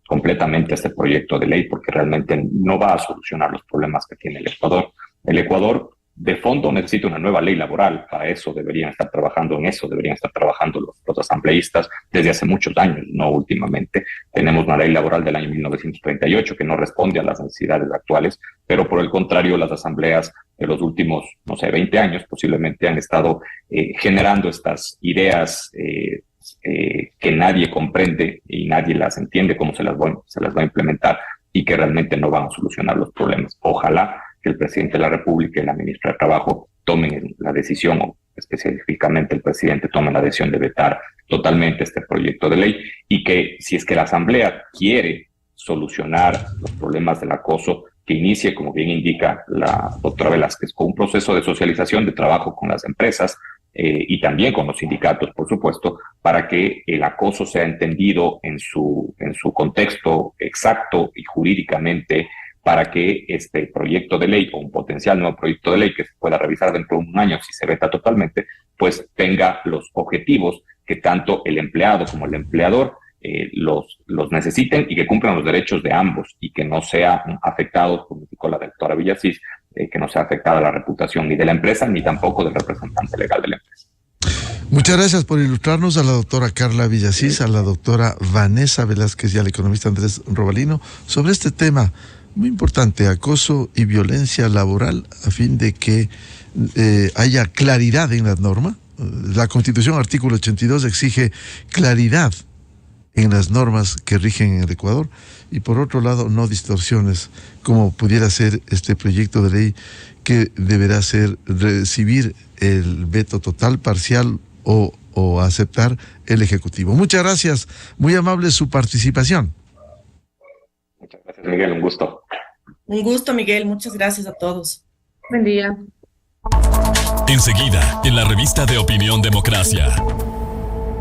completamente este proyecto de ley, porque realmente no va a solucionar los problemas que tiene el Ecuador. El Ecuador de fondo necesita una nueva ley laboral. Para eso deberían estar trabajando en eso, deberían estar trabajando los asambleístas desde hace muchos años, no últimamente. Tenemos una ley laboral del año 1938 que no responde a las necesidades actuales, pero por el contrario, las asambleas de los últimos, 20 años posiblemente han estado generando estas ideas que nadie comprende y nadie las entiende cómo se las va a implementar y que realmente no van a solucionar los problemas. Ojalá que el presidente de la República y la ministra de Trabajo tomen la decisión, o específicamente el presidente tome la decisión de vetar totalmente este proyecto de ley, y que si es que la Asamblea quiere solucionar los problemas del acoso, que inicie, como bien indica la doctora Velázquez, con un proceso de socialización de trabajo con las empresas y también con los sindicatos, por supuesto, para que el acoso sea entendido en su contexto exacto y jurídicamente, para que este proyecto de ley o un potencial nuevo proyecto de ley que se pueda revisar dentro de un año si se veta totalmente, pues tenga los objetivos que tanto el empleado como el empleador los necesiten y que cumplan los derechos de ambos y que no sea afectados, como indicó la doctora Villasís, que no sea afectada la reputación ni de la empresa ni tampoco del representante legal de la empresa. Muchas gracias por ilustrarnos, a la doctora Carla Villasís, a la doctora Vanessa Velázquez y al economista Andrés Robalino sobre este tema muy importante, acoso y violencia laboral, a fin de que haya claridad en la norma. La Constitución, artículo 82, exige claridad en las normas que rigen en el Ecuador y, por otro lado, no distorsiones, como pudiera ser este proyecto de ley que deberá recibir el veto total, parcial o aceptar el Ejecutivo. Muchas gracias, muy amable su participación. Muchas gracias, Miguel, un gusto. Un gusto, Miguel, muchas gracias a todos. Buen día. Enseguida, en la revista de Opinión Democracia.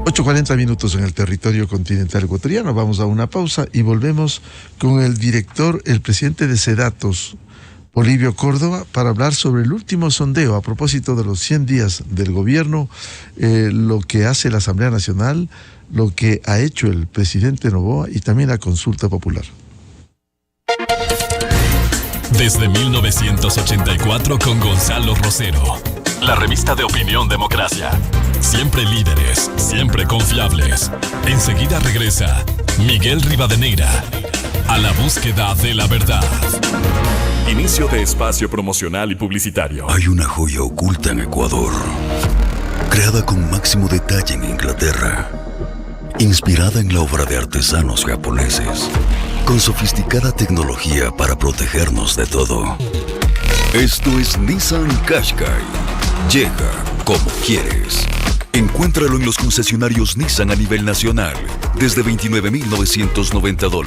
8:40 minutos en el territorio continental ecuatoriano. Vamos a una pausa y volvemos con el presidente de SEDATOS, Polibio Córdoba, para hablar sobre el último sondeo a propósito de los 100 días del gobierno, lo que hace la Asamblea Nacional, lo que ha hecho el presidente Noboa y también la consulta popular. Desde 1984 con Gonzalo Rosero. La revista de Opinión Democracia. Siempre líderes, siempre confiables. Enseguida regresa Miguel Rivadeneira a la búsqueda de la verdad. Inicio de espacio promocional y publicitario. Hay una joya oculta en Ecuador, creada con máximo detalle en Inglaterra, inspirada en la obra de artesanos japoneses, con sofisticada tecnología para protegernos de todo. Esto es Nissan Qashqai. Llega como quieres. Encuéntralo en los concesionarios Nissan a nivel nacional desde $29,990.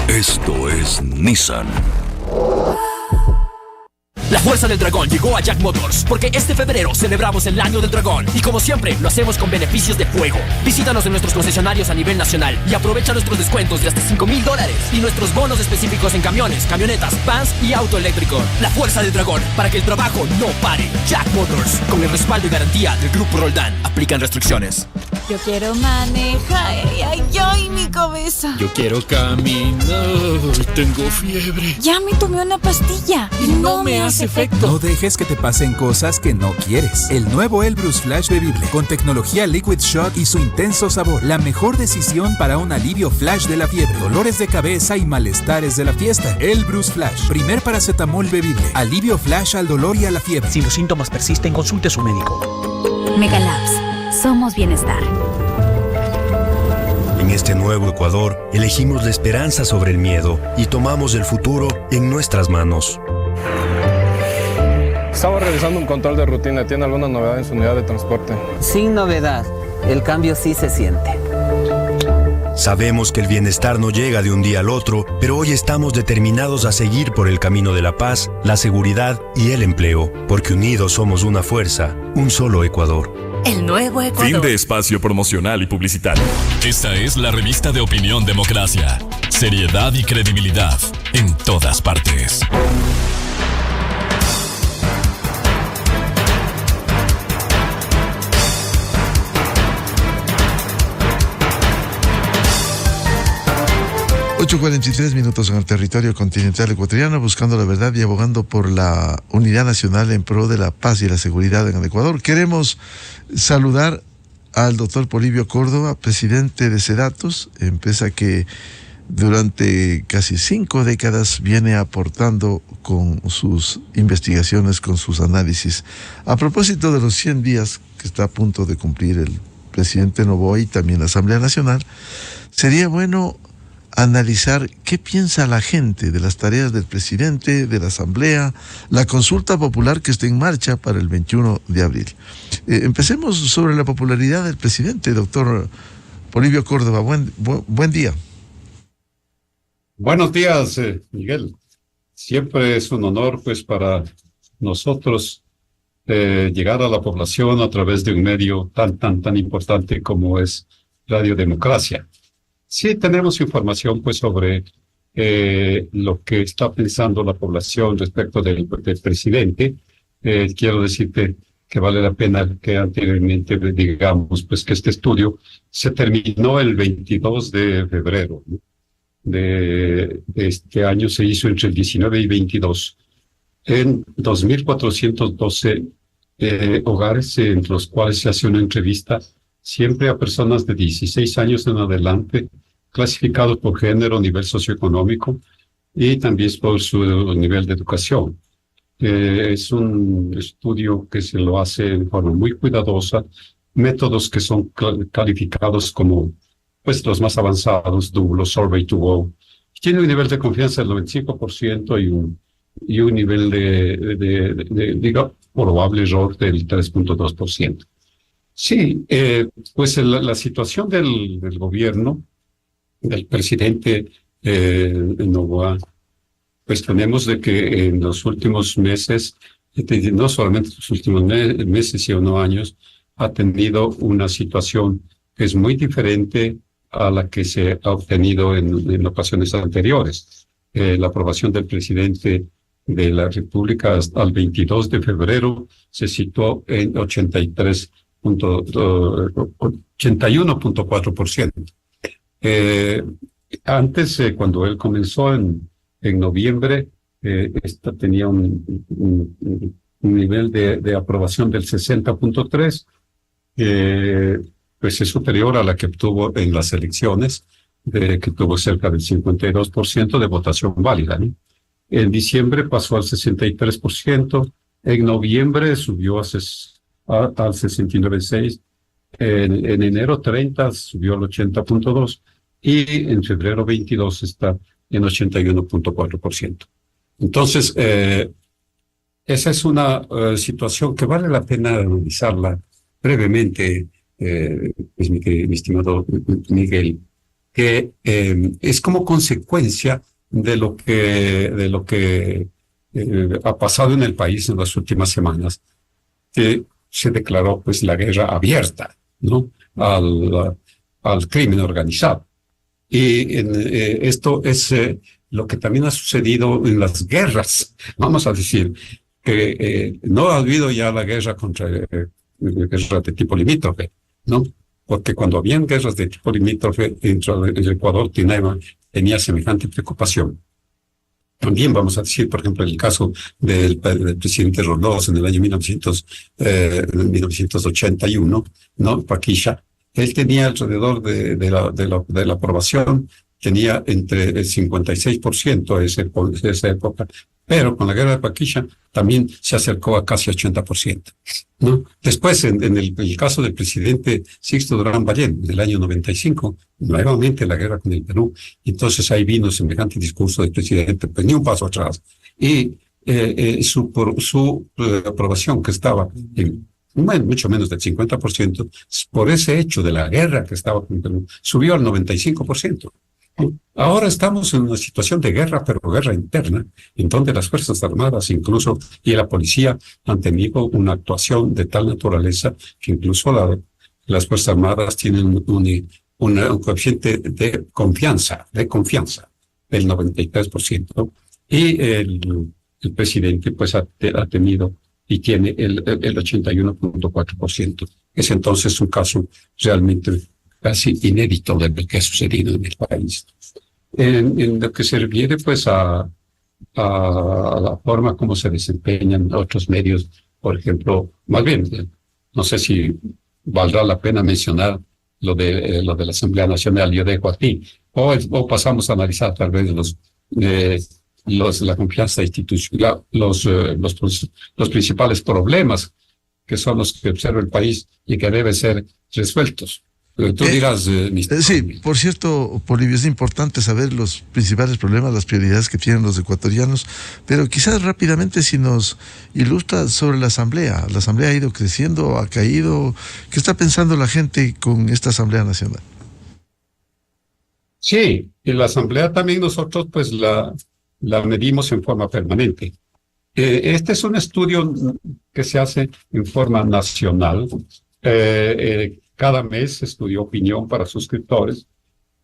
Esto es Nissan. La fuerza del dragón llegó a Jack Motors porque este febrero celebramos el año del dragón y como siempre lo hacemos con beneficios de fuego. Visítanos en nuestros concesionarios a nivel nacional y aprovecha nuestros descuentos de hasta $5,000 y nuestros bonos específicos en camiones, camionetas, vans y auto eléctrico. La fuerza del dragón para que el trabajo no pare. Jack Motors, con el respaldo y garantía del Grupo Roldán. Aplican restricciones. Yo quiero manejar, ay, mi cabeza. Yo quiero caminar, tengo fiebre. Ya me tomé una pastilla y no me hace efecto. No dejes que te pasen cosas que no quieres. El nuevo Elbrus Flash bebible con tecnología Liquid Shot y su intenso sabor. La mejor decisión para un alivio flash de la fiebre, dolores de cabeza y malestares de la fiesta. Elbrus Flash, primer paracetamol bebible. Alivio flash al dolor y a la fiebre. Si los síntomas persisten, consulte a su médico. Megalabs, somos bienestar. En este nuevo Ecuador, elegimos la esperanza sobre el miedo y tomamos el futuro en nuestras manos. Estamos realizando un control de rutina. ¿Tiene alguna novedad en su unidad de transporte? Sin novedad. El cambio sí se siente. Sabemos que el bienestar no llega de un día al otro, pero hoy estamos determinados a seguir por el camino de la paz, la seguridad y el empleo, porque unidos somos una fuerza, un solo Ecuador. El nuevo Ecuador. Fin de espacio promocional y publicitario. Esta es la revista de opinión Democracia. Seriedad y credibilidad en todas partes. Ocho 43 minutos en el territorio continental ecuatoriano, buscando la verdad y abogando por la unidad nacional en pro de la paz y la seguridad en el Ecuador. Queremos saludar al doctor Polibio Córdoba, presidente de Sedatus, empresa que durante casi 5 décadas viene aportando con sus investigaciones, con sus análisis. A propósito de los 100 días que está a punto de cumplir el presidente Noboa y también la Asamblea Nacional, sería bueno analizar qué piensa la gente de las tareas del presidente, de la Asamblea, la consulta popular que está en marcha para el 21 de abril. Empecemos sobre la popularidad del presidente, doctor Polibio Córdoba. Buen día. Buenos días, Miguel. Siempre es un honor, pues, para nosotros llegar a la población a través de un medio tan importante como es Radio Democracia. Sí, tenemos información pues sobre lo que está pensando la población respecto del presidente. Quiero decirte que vale la pena que anteriormente digamos pues que este estudio se terminó el 22 de febrero, ¿no? de este año. Se hizo entre el 19 y 22 en 2.412 hogares, entre los cuales se hace una entrevista siempre a personas de 16 años en adelante, clasificados por género, nivel socioeconómico y también por su nivel de educación. Es un estudio que se lo hace de forma muy cuidadosa, métodos que son calificados como pues los más avanzados, Douglas Survey to Go. Tiene un nivel de confianza del 95% y un nivel de probable error del 3.2%. Sí, pues la situación del gobierno, del presidente Noboa, pues tenemos de que en los últimos meses, no solamente los últimos meses y no años, ha tenido una situación que es muy diferente a la que se ha obtenido en ocasiones anteriores. La aprobación del presidente de la República hasta el 22 de febrero se situó en 81.4%. Antes, cuando él comenzó en noviembre, esta tenía un nivel de aprobación del 60.3%, pues es superior a la que obtuvo en las elecciones, que tuvo cerca del 52% de votación válida, ¿no? En diciembre pasó al 63%, en noviembre subió al 69.6%, en enero 30 subió al 80.2% y en febrero 22 está en 81.4%. Entonces, esa es una situación que vale la pena analizarla brevemente, pues mi estimado Miguel, que es como consecuencia de lo que ha pasado en el país en las últimas semanas, que se declaró pues la guerra abierta, ¿no?, al crimen organizado. Y esto es lo que también ha sucedido en las guerras. Vamos a decir que no ha habido ya la guerra guerra de tipo limítrofe, ¿no? Porque cuando habían guerras de tipo limítrofe, el Ecuador tenía semejante preocupación. También vamos a decir, por ejemplo, el caso del presidente Rodós en el año 1981, ¿no? Paquisha. Él tenía alrededor de la aprobación, tenía entre el 56% en esa época, pero con la guerra de Paquisha también se acercó a casi 80%, ¿no? Después, en el caso del presidente Sixto Durán Ballén, del año 95, nuevamente la guerra con el Perú, entonces ahí vino semejante discurso del presidente, pues ni un paso atrás, y su aprobación, que estaba en mucho menos del 50%, por ese hecho de la guerra que estaba con el Perú, subió al 95%. Ahora estamos en una situación de guerra, pero guerra interna, en donde las Fuerzas Armadas incluso y la policía han tenido una actuación de tal naturaleza que incluso las Fuerzas Armadas tienen un coeficiente de confianza del 93%, y el presidente pues ha tenido y tiene el 81.4%. Es entonces un caso realmente casi inédito de lo que ha sucedido en el país. En lo que se refiere pues a la forma como se desempeñan otros medios, por ejemplo, más bien, no sé si valdrá la pena mencionar lo de la Asamblea Nacional, yo dejo a ti, o pasamos a analizar tal vez la confianza institucional, los principales problemas que son los que observa el país y que deben ser resueltos. Tú dirás, sí, por cierto, Polibio, es importante saber los principales problemas, las prioridades que tienen los ecuatorianos, pero quizás rápidamente si nos ilustra sobre la Asamblea. La Asamblea ha ido creciendo, ha caído. ¿Qué está pensando la gente con esta Asamblea Nacional? Sí, en la Asamblea también nosotros pues la medimos en forma permanente. Este es un estudio que se hace en forma nacional. Cada mes se estudia opinión para suscriptores,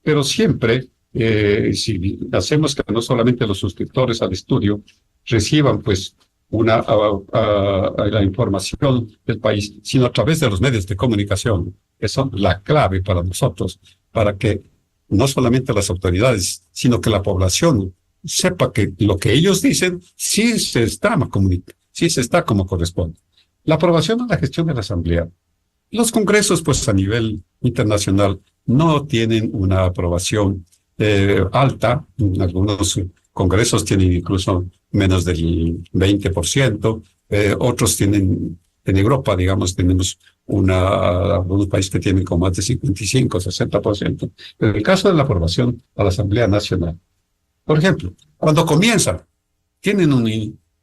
pero siempre, si hacemos que no solamente los suscriptores al estudio reciban pues la información del país, sino a través de los medios de comunicación, que son la clave para nosotros, para que no solamente las autoridades, sino que la población sepa que lo que ellos dicen sí se está como corresponde. La aprobación de la gestión de la Asamblea. Los congresos, pues a nivel internacional, no tienen una aprobación alta. Algunos congresos tienen incluso menos del 20%. Otros tienen, en Europa, digamos, tenemos algunos países que tienen como más de 55, 60%. Pero en el caso de la aprobación a la Asamblea Nacional, por ejemplo, cuando comienza, tienen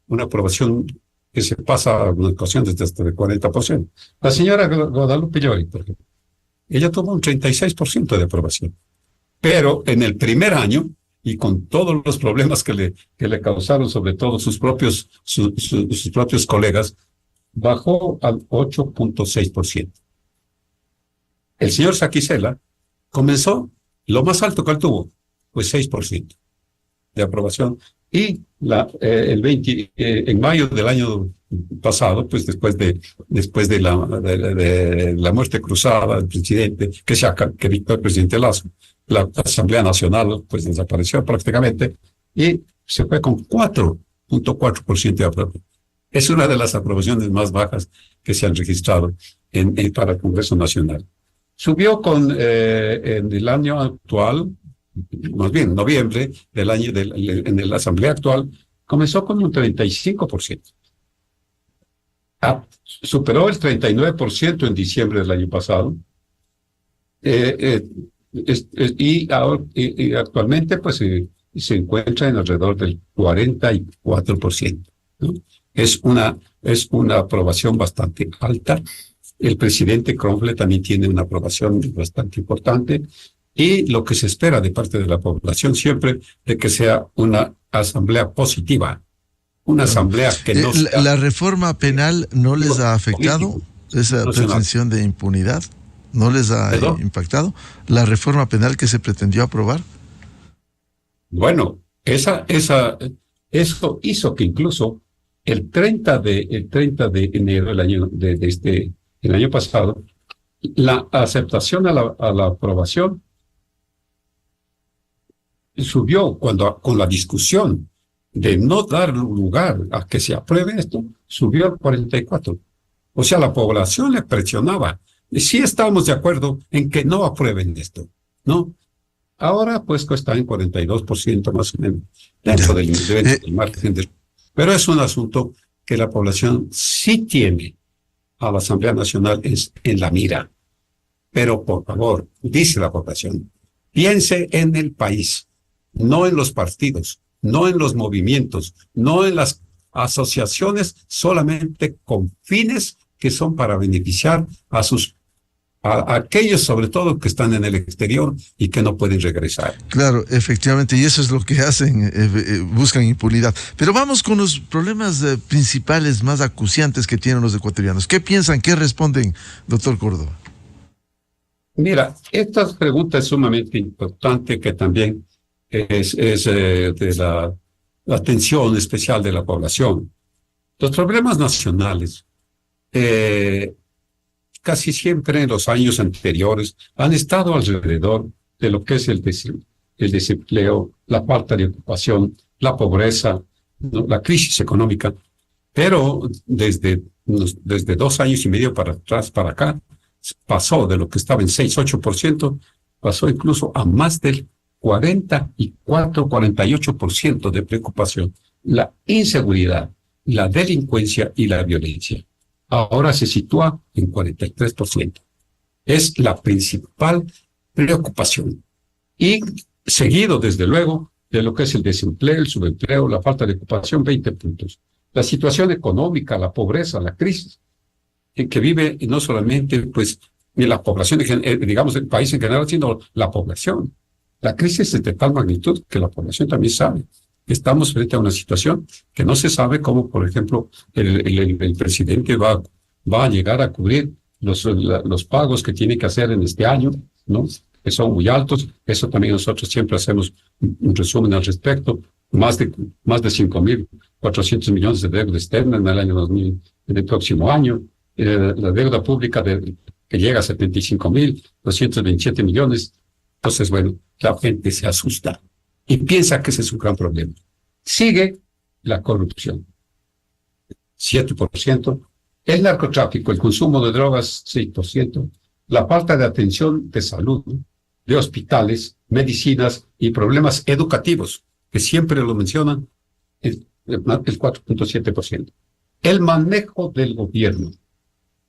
una aprobación que se pasa a una ocasión desde hasta el 40%. La señora Guadalupe Llori, por ejemplo, ella tuvo un 36% de aprobación. Pero en el primer año, y con todos los problemas que le causaron, sobre todo sus propios colegas, bajó al 8.6%. El señor Saquicela comenzó, lo más alto que él tuvo, pues 6% de aprobación, y en mayo del año pasado, pues después de la muerte cruzada del presidente, que dictó el presidente Lasso, la Asamblea Nacional pues desapareció prácticamente y se fue con 4.4% de aprobación. Es una de las aprobaciones más bajas que se han registrado para el Congreso Nacional. Subió en el año actual, más bien noviembre del año, en la Asamblea actual, comenzó con un 35%. Superó el 39% en diciembre del año pasado. Y actualmente pues se encuentra en alrededor del 44%, ¿no? Es una aprobación bastante alta. El presidente Cromwell también tiene una aprobación bastante importante. Y lo que se espera de parte de la población siempre de que sea una asamblea positiva, una asamblea que no sea... ¿La reforma penal no les ha afectado? ¿Esa pretensión de impunidad no les ha impactado? ¿La reforma penal que se pretendió aprobar? Bueno, eso hizo que incluso el 30 de enero del año pasado, la aceptación a la aprobación subió con la discusión de no dar lugar a que se apruebe esto, subió al 44%. O sea, la población le presionaba. Sí estamos de acuerdo en que no aprueben esto, ¿no? Ahora, pues, está en 42% más o menos, dentro del margen de... Pero es un asunto que la población sí tiene a la Asamblea Nacional en la mira. Pero por favor, dice la población, piense en el país, no en los partidos, no en los movimientos, no en las asociaciones solamente con fines que son para beneficiar a aquellos sobre todo que están en el exterior y que no pueden regresar. Claro, efectivamente, y eso es lo que hacen, buscan impunidad. Pero vamos con los problemas principales más acuciantes que tienen los ecuatorianos. ¿Qué piensan? ¿Qué responden, doctor Córdoba? Mira, esta pregunta es sumamente importante, que también es de la atención especial de la población. Los problemas nacionales casi siempre en los años anteriores han estado alrededor de lo que es el desempleo, la falta de ocupación, la pobreza, ¿no?, la crisis económica. Pero desde 2 años y medio para atrás, para acá, pasó de lo que estaba en 6-8%, pasó incluso a más del 44-48% de preocupación. La inseguridad, la delincuencia y la violencia. Ahora se sitúa en 43%. Es la principal preocupación. Y seguido, desde luego, de lo que es el desempleo, el subempleo, la falta de ocupación, 20 puntos. La situación económica, la pobreza, la crisis en que vive no solamente pues ni la población, digamos, el país en general, sino la población. La crisis es de tal magnitud que la población también sabe. Estamos frente a una situación que no se sabe cómo, por ejemplo, el presidente va a llegar a cubrir los pagos que tiene que hacer en este año, ¿no?, que son muy altos. Eso también nosotros siempre hacemos un resumen al respecto. Más de 5.400 millones de deuda externa en el año 2000, en el próximo año. La deuda pública que llega a 75.227 millones. Entonces, bueno, la gente se asusta y piensa que ese es un gran problema. Sigue la corrupción, 7%, el narcotráfico, el consumo de drogas, 6%, la falta de atención de salud, de hospitales, medicinas y problemas educativos, que siempre lo mencionan, el 4.7%. El manejo del gobierno,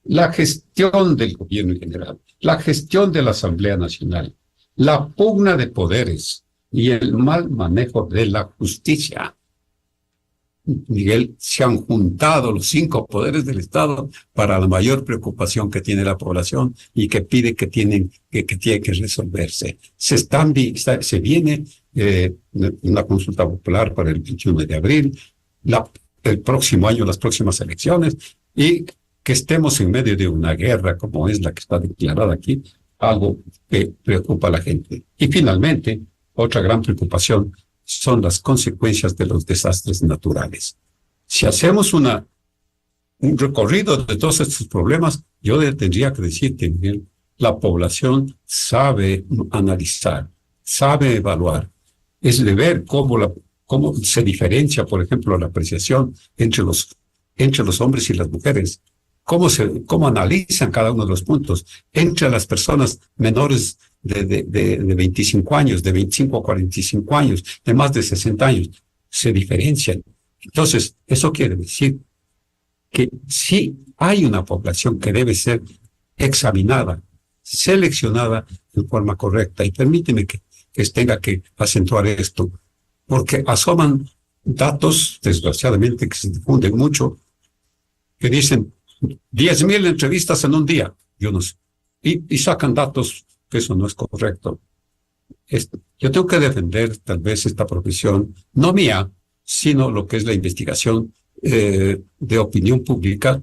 la gestión del gobierno en general, la gestión de la Asamblea Nacional, la pugna de poderes y el mal manejo de la justicia. Miguel, se han juntado los 5 poderes del Estado para la mayor preocupación que tiene la población y que pide que tiene que resolverse. Se viene una consulta popular para el 21 de abril, el próximo año las próximas elecciones, y que estemos en medio de una guerra como es la que está declarada aquí, algo que preocupa a la gente. Y finalmente, otra gran preocupación son las consecuencias de los desastres naturales. Si hacemos un recorrido de todos estos problemas, yo tendría que decirte, Miguel, la población sabe analizar, sabe evaluar. Es de ver cómo se diferencia, por ejemplo, la apreciación entre los hombres y las mujeres, cómo analizan cada uno de los puntos entre las personas menores de 25 años, de 25 a 45 años, de más de 60 años, se diferencian. Entonces, eso quiere decir que sí hay una población que debe ser examinada, seleccionada de forma correcta. Y permíteme que tenga que acentuar esto, porque asoman datos, desgraciadamente, que se difunden mucho, que dicen 10.000 entrevistas en un día, yo no sé, y sacan datos que eso no es correcto. Yo tengo que defender tal vez esta profesión, no mía, sino lo que es la investigación de opinión pública.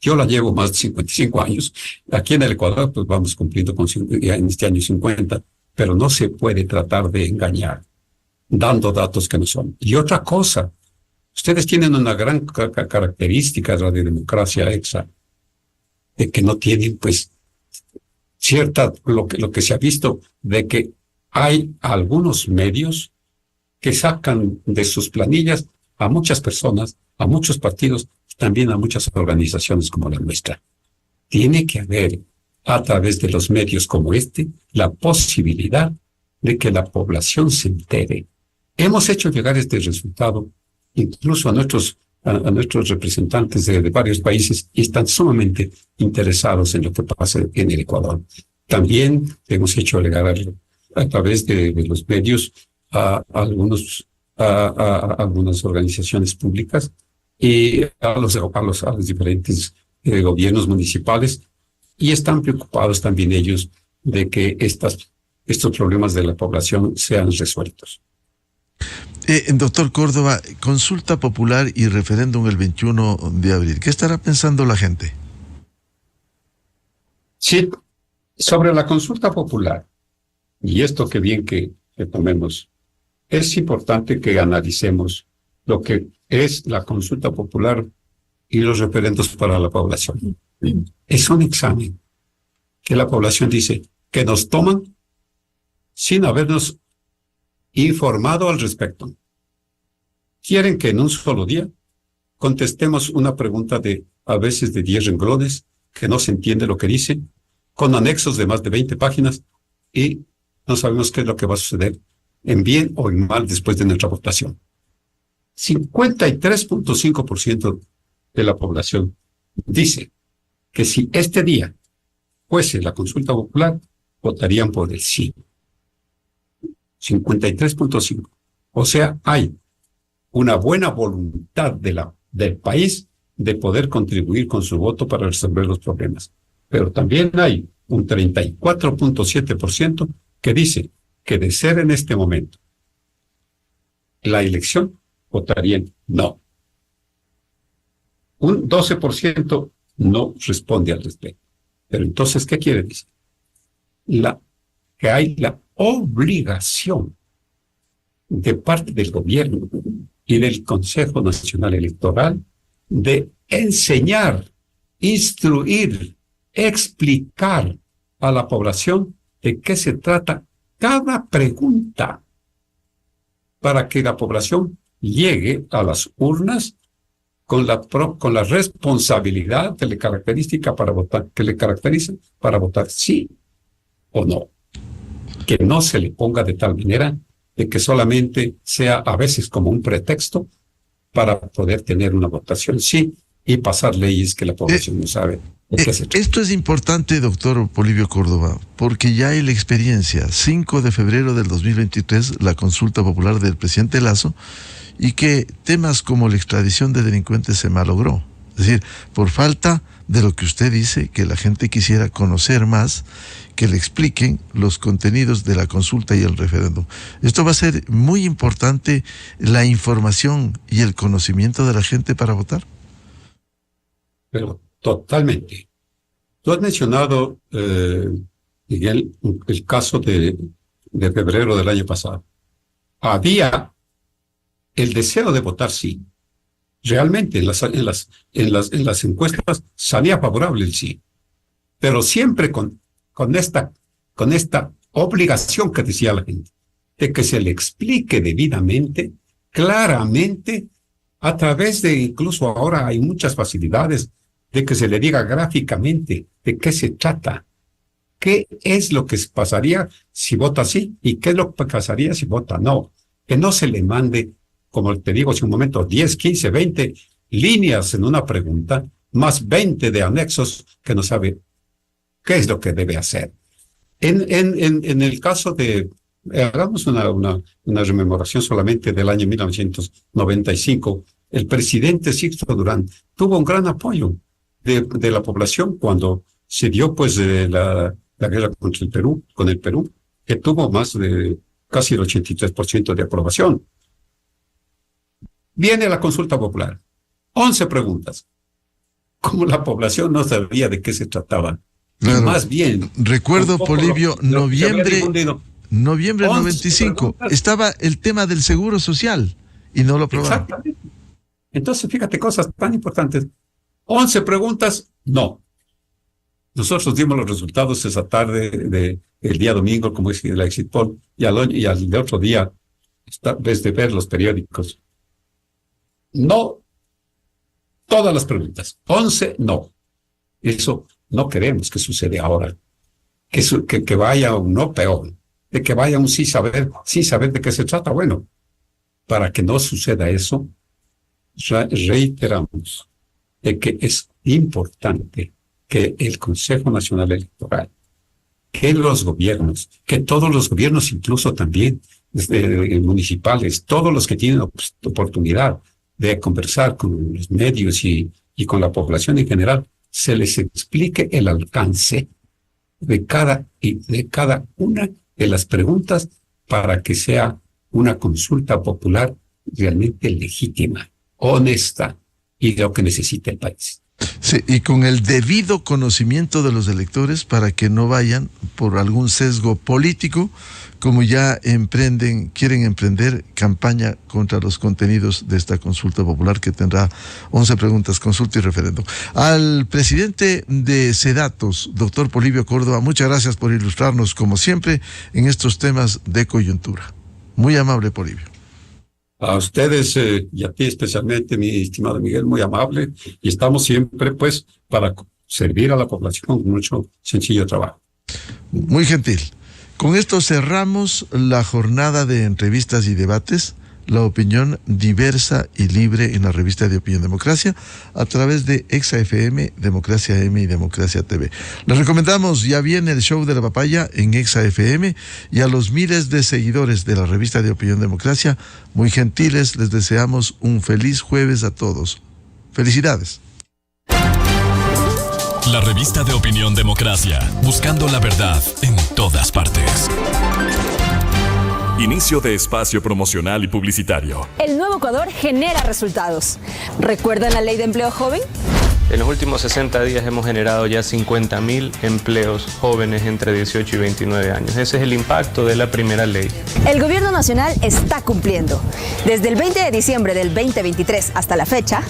Yo la llevo más de 55 años. Aquí en el Ecuador, pues vamos cumpliendo ya en este año 50, pero no se puede tratar de engañar, dando datos que no son. Y otra cosa, ustedes tienen una gran característica de la democracia EXA, de que no tienen, pues, lo que se ha visto, de que hay algunos medios que sacan de sus planillas a muchas personas, a muchos partidos, también a muchas organizaciones como la nuestra. Tiene que haber, a través de los medios como este, la posibilidad de que la población se entere. Hemos hecho llegar este resultado incluso a nuestros representantes de varios países, y están sumamente interesados en lo que pasa en el Ecuador. También hemos hecho llegar a través de los medios a algunas organizaciones públicas y a los diferentes gobiernos municipales, y están preocupados también ellos de que estos problemas de la población sean resueltos. Doctor Córdoba, consulta popular y referéndum el 21 de abril. ¿Qué estará pensando la gente? Sí, sobre la consulta popular, y esto que bien que tomemos, es importante que analicemos lo que es la consulta popular y los referendos para la población. Es un examen que la población dice que nos toman sin habernos informado al respecto. Quieren que en un solo día contestemos una pregunta a veces de 10 renglones, que no se entiende lo que dice, con anexos de más de 20 páginas, y no sabemos qué es lo que va a suceder, en bien o en mal, después de nuestra votación. 53.5% de la población dice que si este día fuese la consulta popular, votarían por el sí. 53.5%. O sea, hay una buena voluntad del país de poder contribuir con su voto para resolver los problemas. Pero también hay un 34.7% que dice que de ser en este momento la elección, votarían no. Un 12% no responde al respecto. Pero entonces, ¿qué quiere decir? Que hay la obligación de parte del gobierno y del Consejo Nacional Electoral de enseñar, instruir, explicar a la población de qué se trata cada pregunta, para que la población llegue a las urnas con la responsabilidad que le caracteriza para votar sí o no. Que no se le ponga de tal manera de que solamente sea a veces como un pretexto para poder tener una votación sí y pasar leyes que la población no sabe. Esto es importante, doctor Polibio Córdoba, porque ya hay la experiencia. 5 de febrero del 2023, la consulta popular del presidente Lasso, y que temas como la extradición de delincuentes se malogró. Es decir, por falta de lo que usted dice, que la gente quisiera conocer más, que le expliquen los contenidos de la consulta y el referéndum. Esto va a ser muy importante, la información y el conocimiento de la gente para votar. Pero totalmente. Tú has mencionado, Miguel, el caso de febrero del año pasado. Había el deseo de votar sí. Realmente en las encuestas salía favorable el sí. Pero siempre con esta obligación que decía la gente, de que se le explique debidamente, claramente, a través de, incluso ahora hay muchas facilidades, de que se le diga gráficamente de qué se trata, qué es lo que pasaría si vota sí y qué es lo que pasaría si vota no. Que no se le mande, como te digo hace un momento, 10, 15, 20 líneas en una pregunta, más 20 de anexos que no sabe qué es lo que debe hacer. En el caso de, hagamos una rememoración solamente del año 1995, el presidente Sixto Durán tuvo un gran apoyo de la población cuando se dio pues la guerra contra el Perú, que tuvo más de casi el 83% de aprobación. Viene la consulta popular, 11 preguntas. Como la población no sabía de qué se trataba, claro. Más bien... Recuerdo, Polibio, noviembre del 95, estaba el tema del seguro social y no lo aprobaron. Exactamente. Entonces, fíjate, cosas tan importantes. 11 preguntas, no. Nosotros dimos los resultados esa tarde el día domingo, como es la exit poll, y al otro día, desde ver los periódicos. No, todas las preguntas. 11, no. Eso no queremos que suceda ahora. Que vaya un no peor. De que vaya un sin saber de qué se trata. Bueno, para que no suceda eso, reiteramos de que es importante que el Consejo Nacional Electoral, que los gobiernos, que todos los gobiernos, incluso también municipales, todos los que tienen oportunidad de conversar con los medios y con la población en general, se les explique el alcance de cada una de las preguntas para que sea una consulta popular realmente legítima, honesta y lo que necesita el país. Sí, y con el debido conocimiento de los electores para que no vayan por algún sesgo político, como ya quieren emprender campaña contra los contenidos de esta consulta popular que tendrá 11 preguntas, consulta y referendo. Al presidente de SEDATOS, doctor Polibio Córdoba, muchas gracias por ilustrarnos, como siempre, en estos temas de coyuntura. Muy amable, Polibio. A ustedes y a ti especialmente, mi estimado Miguel, muy amable, y estamos siempre pues para servir a la población con mucho sencillo trabajo. Muy gentil. Con esto cerramos la jornada de entrevistas y debates, la opinión diversa y libre en la revista de Opinión Democracia, a través de ExaFM, Democracia M y Democracia TV. Les recomendamos, ya viene el show de la papaya en ExaFM, y a los miles de seguidores de la revista de Opinión Democracia, muy gentiles, les deseamos un feliz jueves a todos. ¡Felicidades! La revista de Opinión Democracia, buscando la verdad en todas partes. Inicio de espacio promocional y publicitario. El Nuevo Ecuador genera resultados. ¿Recuerdan la ley de empleo joven? En los últimos 60 días hemos generado ya 50.000 empleos jóvenes entre 18 y 29 años. Ese es el impacto de la primera ley. El gobierno nacional está cumpliendo. Desde el 20 de diciembre del 2023 hasta la fecha,